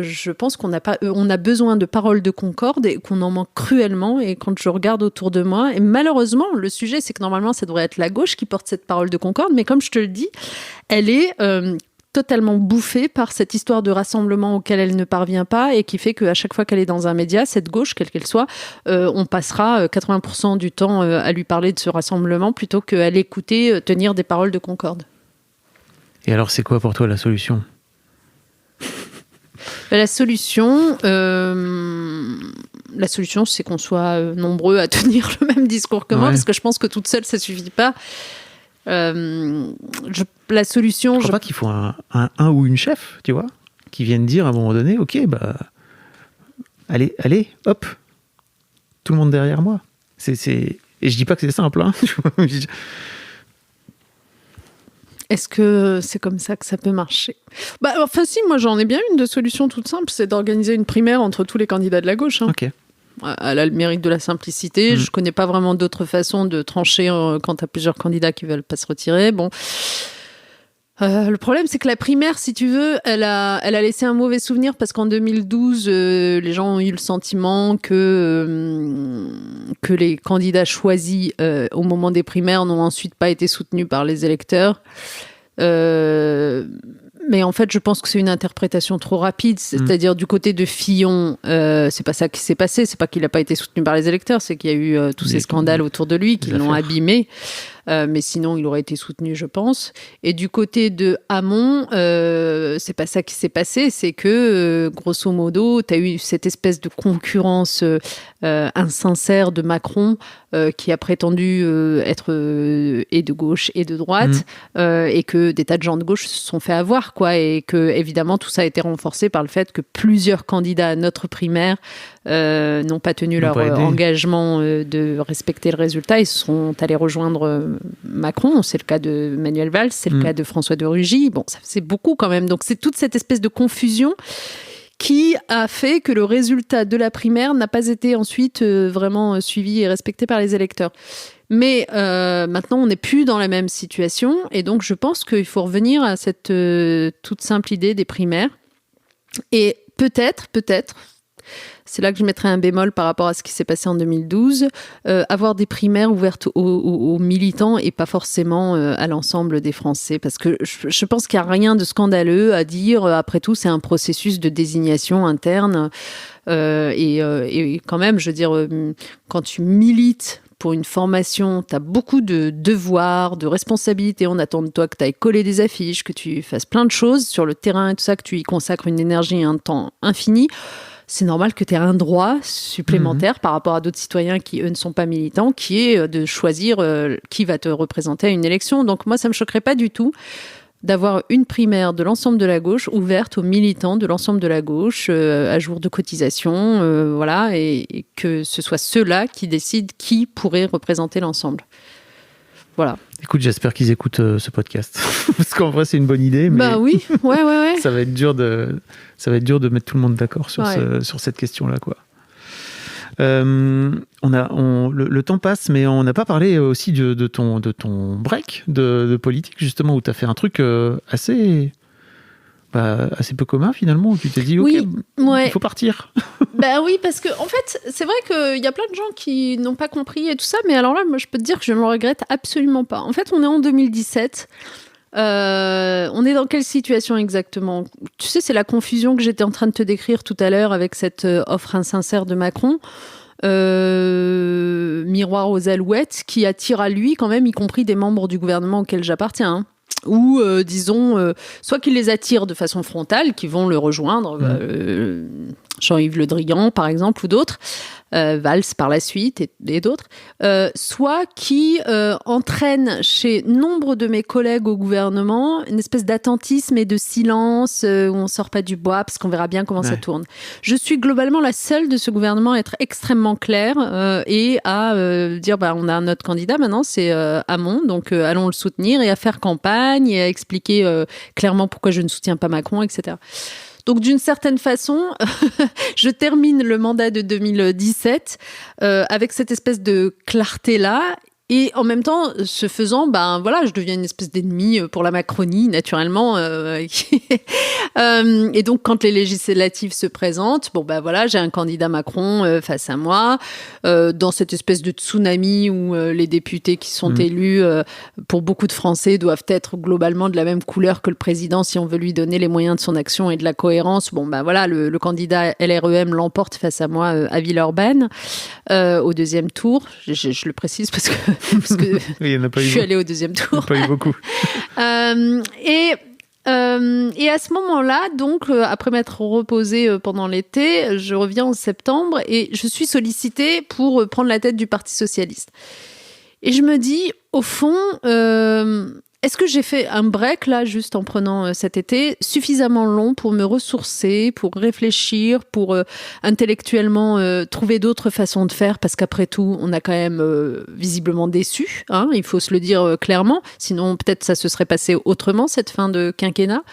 je pense qu'on a besoin de paroles de concorde et qu'on en manque cruellement. Et quand je regarde autour de moi, et malheureusement, le sujet, c'est que normalement, ça devrait être la gauche qui porte cette parole de concorde. Mais comme je te le dis, elle est totalement bouffée par cette histoire de rassemblement auquel elle ne parvient pas et qui fait qu'à chaque fois qu'elle est dans un média, cette gauche, quelle qu'elle soit, on passera 80% du temps à lui parler de ce rassemblement plutôt qu'à l'écouter tenir des paroles de concorde. Et alors, c'est quoi pour toi la solution ? La solution, c'est qu'on soit nombreux à tenir le même discours que moi, parce que je pense que toute seule, ça suffit pas. La solution... Je crois pas qu'il faut un ou une chef, tu vois, qui viennent dire à un moment donné, ok, allez, hop, tout le monde derrière moi. Et je dis pas que c'est simple. Hein. Est-ce que c'est comme ça que ça peut marcher ? Enfin si, moi j'en ai bien une de solution toute simple, c'est d'organiser une primaire entre tous les candidats de la gauche. Hein. Ok. Elle a le mérite de la simplicité. Je connais pas vraiment d'autres façons de trancher quand tu as plusieurs candidats qui veulent pas se retirer. Bon. Le problème, c'est que la primaire, si tu veux, elle a laissé un mauvais souvenir parce qu'en 2012, les gens ont eu le sentiment que les candidats choisis au moment des primaires n'ont ensuite pas été soutenus par les électeurs. Mais en fait, je pense que c'est une interprétation trop rapide. C'est-à-dire, du côté de Fillon, c'est pas ça qui s'est passé. C'est pas qu'il n'a pas été soutenu par les électeurs, c'est qu'il y a eu tous ces scandales autour de lui qui l'ont abîmé. Mais sinon, il aurait été soutenu, je pense. Et du côté de Hamon, c'est pas ça qui s'est passé. C'est que, grosso modo, tu as eu cette espèce de concurrence insincère de Macron qui a prétendu être et de gauche et de droite, et que des tas de gens de gauche se sont fait avoir, quoi. Et que, évidemment, tout ça a été renforcé par le fait que plusieurs candidats à notre primaire n'ont pas tenu leur engagement de respecter le résultat. Ils sont allés rejoindre Macron. C'est le cas de Manuel Valls, c'est le cas de François de Rugy. Bon, ça c'est beaucoup quand même. Donc c'est toute cette espèce de confusion qui a fait que le résultat de la primaire n'a pas été ensuite vraiment suivi et respecté par les électeurs. Mais maintenant, on n'est plus dans la même situation. Et donc, je pense qu'il faut revenir à cette toute simple idée des primaires. Et peut-être, c'est là que je mettrais un bémol par rapport à ce qui s'est passé en 2012, avoir des primaires ouvertes aux militants et pas forcément à l'ensemble des Français. Parce que je pense qu'il n'y a rien de scandaleux à dire. Après tout, c'est un processus de désignation interne. Et quand même, je veux dire, quand tu milites pour une formation, tu as beaucoup de devoirs, de responsabilités. On attend de toi que tu ailles coller des affiches, que tu fasses plein de choses sur le terrain et tout ça, que tu y consacres une énergie et un temps infini. C'est normal que tu aies un droit supplémentaire par rapport à d'autres citoyens qui, eux, ne sont pas militants, qui est de choisir qui va te représenter à une élection. Donc moi, ça ne me choquerait pas du tout d'avoir une primaire de l'ensemble de la gauche ouverte aux militants de l'ensemble de la gauche à jour de cotisation, voilà, et que ce soit ceux-là qui décident qui pourrait représenter l'ensemble. Voilà. Écoute, j'espère qu'ils écoutent ce podcast. Parce qu'en vrai, c'est une bonne idée. Mais oui, ouais. ça va être dur de mettre tout le monde d'accord sur cette question-là, quoi. Le temps passe, mais on n'a pas parlé aussi de ton break de politique, justement, où tu as fait un truc assez peu commun, finalement, où tu t'es dit, OK, il faut partir. Oui, parce que en fait, c'est vrai qu'il y a plein de gens qui n'ont pas compris et tout ça, mais alors là, moi, je peux te dire que je ne le regrette absolument pas. En fait, on est en 2017. On est dans quelle situation exactement ? Tu sais, c'est la confusion que j'étais en train de te décrire tout à l'heure avec cette offre insincère de Macron. Miroir aux alouettes, qui attire à lui quand même, y compris des membres du gouvernement auquel j'appartiens. Ou, disons, soit qu'il les attire de façon frontale, qui vont le rejoindre, Jean-Yves Le Drian, par exemple, ou d'autres, Valls par la suite et d'autres, soit qui entraîne chez nombre de mes collègues au gouvernement une espèce d'attentisme et de silence où on ne sort pas du bois parce qu'on verra bien comment ça tourne. Je suis globalement la seule de ce gouvernement à être extrêmement claire et à dire on a notre candidat maintenant, c'est Hamon, donc allons le soutenir, et à faire campagne et à expliquer clairement pourquoi je ne soutiens pas Macron, etc. Donc, d'une certaine façon, je termine le mandat de 2017 avec cette espèce de clarté-là. Et en même temps, ce faisant, je deviens une espèce d'ennemi pour la Macronie, naturellement. Et donc, quand les législatives se présentent, j'ai un candidat Macron face à moi, dans cette espèce de tsunami où les députés qui sont élus, pour beaucoup de Français, doivent être globalement de la même couleur que le président si on veut lui donner les moyens de son action et de la cohérence. Le candidat LREM l'emporte face à moi à Villeurbanne au deuxième tour. Je le précise parce que il y en a pas je suis allée au deuxième tour. Il n'y en a pas eu beaucoup. Et à ce moment-là, donc, après m'être reposée pendant l'été, je reviens en septembre et je suis sollicitée pour prendre la tête du Parti socialiste. Et je me dis, au fond, est-ce que j'ai fait un break, là, juste en prenant cet été, suffisamment long pour me ressourcer, pour réfléchir, pour intellectuellement trouver d'autres façons de faire, parce qu'après tout, on a quand même visiblement déçu, hein, il faut se le dire clairement, sinon peut-être ça se serait passé autrement, cette fin de quinquennat.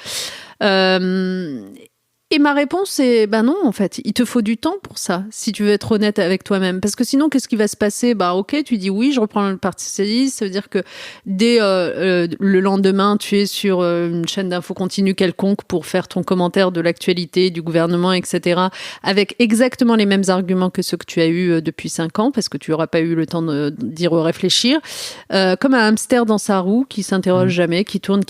Et ma réponse est, non, en fait, il te faut du temps pour ça, si tu veux être honnête avec toi-même. Parce que sinon, qu'est-ce qui va se passer ? Ok, tu dis oui, je reprends le Parti socialiste, ça veut dire que dès le lendemain, tu es sur une chaîne d'info continue quelconque pour faire ton commentaire de l'actualité, du gouvernement, etc., avec exactement les mêmes arguments que ceux que tu as eus depuis 5 ans, parce que tu n'auras pas eu le temps d'y réfléchir. Comme un hamster dans sa roue, qui s'interroge jamais, qui tourne.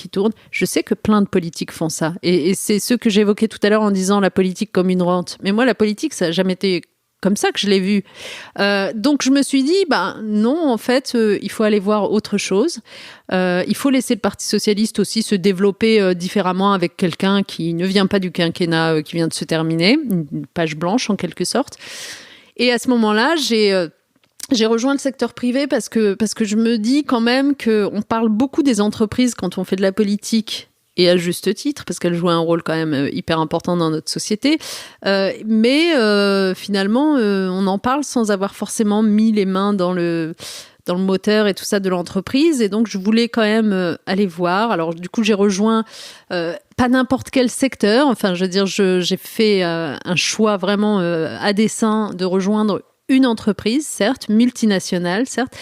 Je sais que plein de politiques font ça. Et c'est ce que j'évoquais tout à l'heure en disant la politique comme une rente. Mais moi, la politique, ça n'a jamais été comme ça que je l'ai vu. Donc, je me suis dit, non, en fait, il faut aller voir autre chose. Il faut laisser le Parti socialiste aussi se développer différemment avec quelqu'un qui ne vient pas du quinquennat qui vient de se terminer, une page blanche en quelque sorte. Et à ce moment-là, j'ai rejoint le secteur privé parce que je me dis quand même qu'on parle beaucoup des entreprises quand on fait de la politique, et à juste titre, parce qu'elles jouent un rôle quand même hyper important dans notre société. Mais finalement, on en parle sans avoir forcément mis les mains dans le moteur et tout ça de l'entreprise. Et donc, je voulais quand même aller voir. Alors, du coup, j'ai rejoint pas n'importe quel secteur. Enfin, je veux dire, j'ai fait un choix vraiment à dessein de rejoindre une entreprise, certes, multinationale, certes,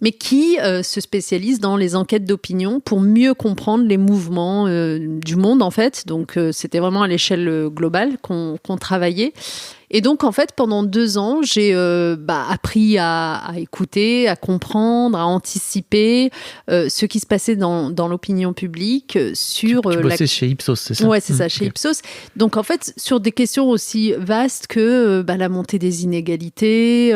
mais qui se spécialise dans les enquêtes d'opinion pour mieux comprendre les mouvements du monde, en fait. Donc, c'était vraiment à l'échelle globale qu'on travaillait. Et donc, en fait, pendant 2 ans, j'ai appris à écouter, à comprendre, à anticiper ce qui se passait dans l'opinion publique sur... Tu bossais chez Ipsos, c'est ça ? Ouais, c'est ça, chez Ipsos. Donc, en fait, sur des questions aussi vastes que la montée des inégalités,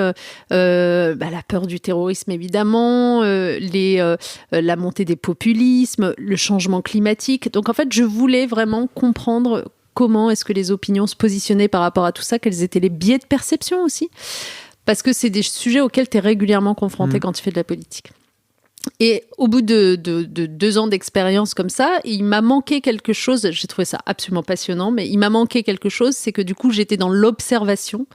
la peur du terrorisme, évidemment, la montée des populismes, le changement climatique. Donc, en fait, je voulais vraiment comprendre comment est-ce que les opinions se positionnaient par rapport à tout ça, quels étaient les biais de perception aussi, parce que c'est des sujets auxquels tu es régulièrement confronté quand tu fais de la politique. Et au bout de 2 ans d'expérience comme ça, il m'a manqué quelque chose, j'ai trouvé ça absolument passionnant, mais il m'a manqué quelque chose, c'est que du coup j'étais dans l'observation,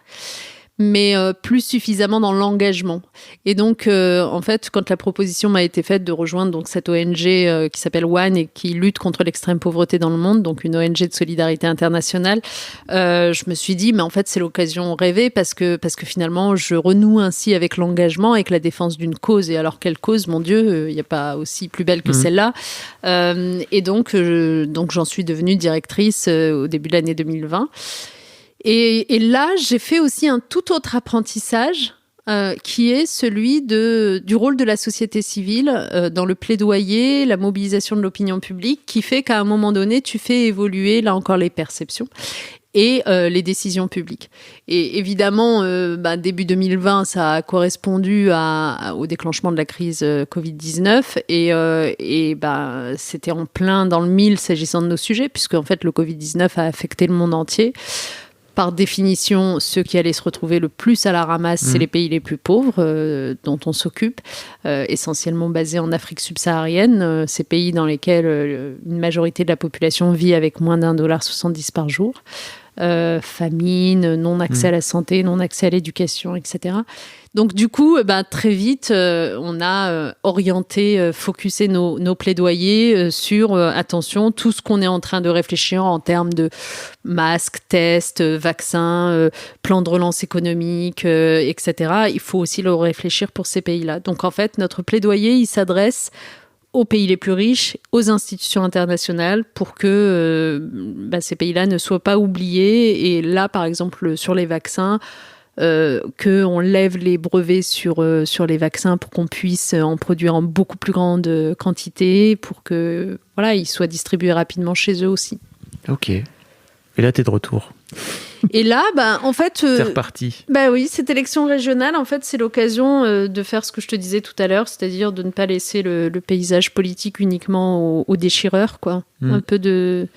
mais plus suffisamment dans l'engagement. Et donc, en fait, quand la proposition m'a été faite de rejoindre donc, cette ONG qui s'appelle One et qui lutte contre l'extrême pauvreté dans le monde, donc une ONG de solidarité internationale, je me suis dit, mais en fait, c'est l'occasion rêvée parce que finalement, je renoue ainsi avec l'engagement, avec la défense d'une cause. Et alors, quelle cause, mon Dieu, il n'y a pas aussi plus belle que celle-là. Et donc, j'en suis devenue directrice au début de l'année 2020. Et là, j'ai fait aussi un tout autre apprentissage qui est celui du rôle de la société civile dans le plaidoyer, la mobilisation de l'opinion publique, qui fait qu'à un moment donné, tu fais évoluer, là encore, les perceptions et les décisions publiques. Et évidemment, début 2020, ça a correspondu au déclenchement de la crise Covid-19 et c'était en plein dans le mille s'agissant de nos sujets, puisque en fait, le Covid-19 a affecté le monde entier. Par définition, ceux qui allaient se retrouver le plus à la ramasse, c'est les pays les plus pauvres dont on s'occupe, essentiellement basés en Afrique subsaharienne, ces pays dans lesquels une majorité de la population vit avec moins d'1,70 $ par jour. Famine, non-accès à la santé, non-accès à l'éducation, etc. Donc du coup, très vite, on a orienté, focusé nos plaidoyers sur, attention, tout ce qu'on est en train de réfléchir en termes de masques, tests, vaccins, plan de relance économique, etc. Il faut aussi le réfléchir pour ces pays-là. Donc en fait, notre plaidoyer, il s'adresse aux pays les plus riches, aux institutions internationales, pour que ces pays-là ne soient pas oubliés. Et là, par exemple, sur les vaccins, qu'on lève les brevets sur les vaccins pour qu'on puisse en produire en beaucoup plus grande quantité, pour que ils soient distribués rapidement chez eux aussi. Ok. Et là, t'es de retour. Et là, en fait... c'est reparti. Oui, cette élection régionale, en fait, c'est l'occasion de faire ce que je te disais tout à l'heure, c'est-à-dire de ne pas laisser le paysage politique uniquement aux déchireurs, quoi. Un peu de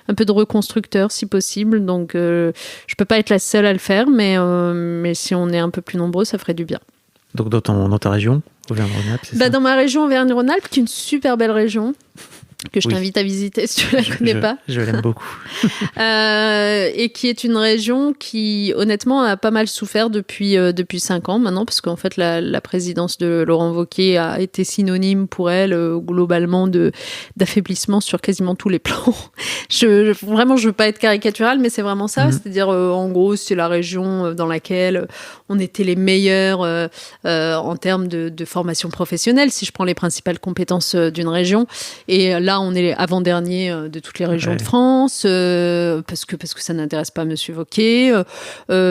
reconstructeur, si possible. Donc, je peux pas être la seule à le faire, mais si on est un peu plus nombreux, ça ferait du bien. Donc, dans ta région, Auvergne-Rhône-Alpes, c'est ça? Dans ma région Auvergne-Rhône-Alpes, qui est une super belle région, que je t'invite à visiter si tu ne la connais pas. Je l'aime beaucoup. Et qui est une région qui, honnêtement, a pas mal souffert depuis 5 ans maintenant, parce qu'en fait, la présidence de Laurent Wauquiez a été synonyme pour elle, globalement, d'affaiblissement sur quasiment tous les plans. Vraiment, je veux pas être caricaturale, mais c'est vraiment ça. C'est-à-dire, en gros, c'est la région dans laquelle on était les meilleurs en termes de formation professionnelle, si je prends les principales compétences d'une région. Et là, on est avant-dernier de toutes les régions de France, parce que ça n'intéresse pas M. Wauquiez.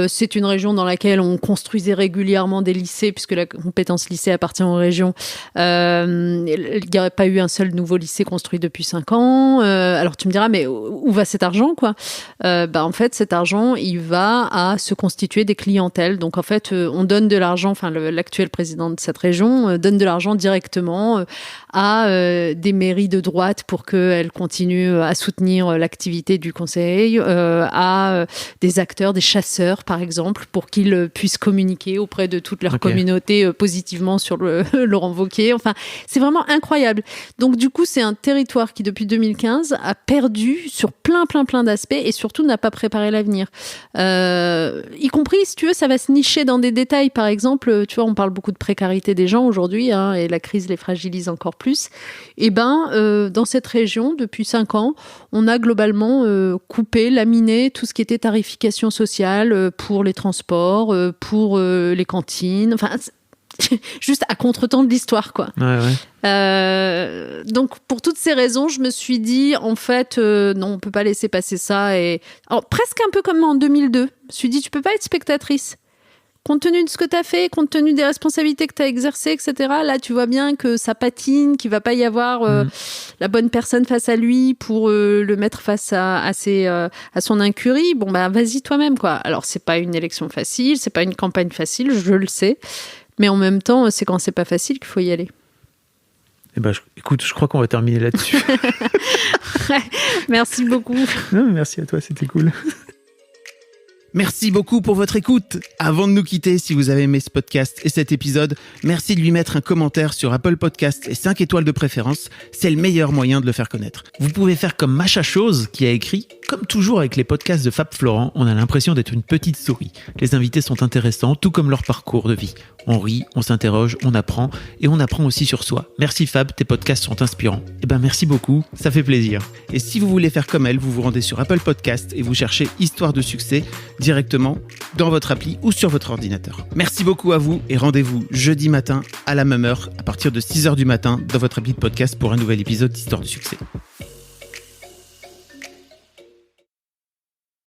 C'est une région dans laquelle on construisait régulièrement des lycées, puisque la compétence lycée appartient aux régions. Il n'y aurait pas eu un seul nouveau lycée construit depuis 5 ans. Alors tu me diras, mais où va cet argent, quoi? En fait, cet argent, il va à se constituer des clientèles. Donc en fait, on donne de l'argent, enfin l'actuel président de cette région donne de l'argent directement à des mairies de droite pour qu'elles continuent à soutenir l'activité du conseil, à des acteurs, des chasseurs par exemple, pour qu'ils puissent communiquer auprès de toute leur communauté positivement sur Laurent Wauquiez. Enfin, c'est vraiment incroyable. Donc du coup, c'est un territoire qui depuis 2015 a perdu sur plein d'aspects et surtout n'a pas préparé l'avenir. Y compris, si tu veux, ça va se nicher dans des détails. Par exemple, tu vois, on parle beaucoup de précarité des gens aujourd'hui, et la crise les fragilise encore plus. Et dans cette région, depuis 5 ans, on a globalement coupé, laminé tout ce qui était tarification sociale pour les transports, pour les cantines, enfin, juste à contretemps de l'histoire, quoi. Donc, pour toutes ces raisons, je me suis dit, en fait, non, on peut pas laisser passer ça. Alors, presque un peu comme en 2002, je me suis dit, tu peux pas être spectatrice. Compte tenu de ce que tu as fait, compte tenu des responsabilités que tu as exercées, etc., là, tu vois bien que ça patine, qu'il ne va pas y avoir la bonne personne face à lui pour le mettre face à son incurie. Bon, vas-y toi-même, quoi. Alors, c'est pas une élection facile, c'est pas une campagne facile, je le sais. Mais en même temps, c'est quand c'est pas facile qu'il faut y aller. Écoute, je crois qu'on va terminer là-dessus. Merci beaucoup. Non, merci à toi, c'était cool. Merci beaucoup pour votre écoute. Avant de nous quitter, si vous avez aimé ce podcast et cet épisode, merci de lui mettre un commentaire sur Apple Podcasts et 5 étoiles de préférence. C'est le meilleur moyen de le faire connaître. Vous pouvez faire comme Macha Chose qui a écrit « Comme toujours avec les podcasts de Fab Florent, on a l'impression d'être une petite souris. Les invités sont intéressants, tout comme leur parcours de vie. On rit, on s'interroge, on apprend et on apprend aussi sur soi. Merci Fab, tes podcasts sont inspirants. » Merci beaucoup, ça fait plaisir. Et si vous voulez faire comme elle, vous vous rendez sur Apple Podcasts et vous cherchez Histoire de succès directement dans votre appli ou sur votre ordinateur. Merci beaucoup à vous et rendez-vous jeudi matin à la même heure à partir de 6h du matin dans votre appli de podcast pour un nouvel épisode d'Histoire de succès.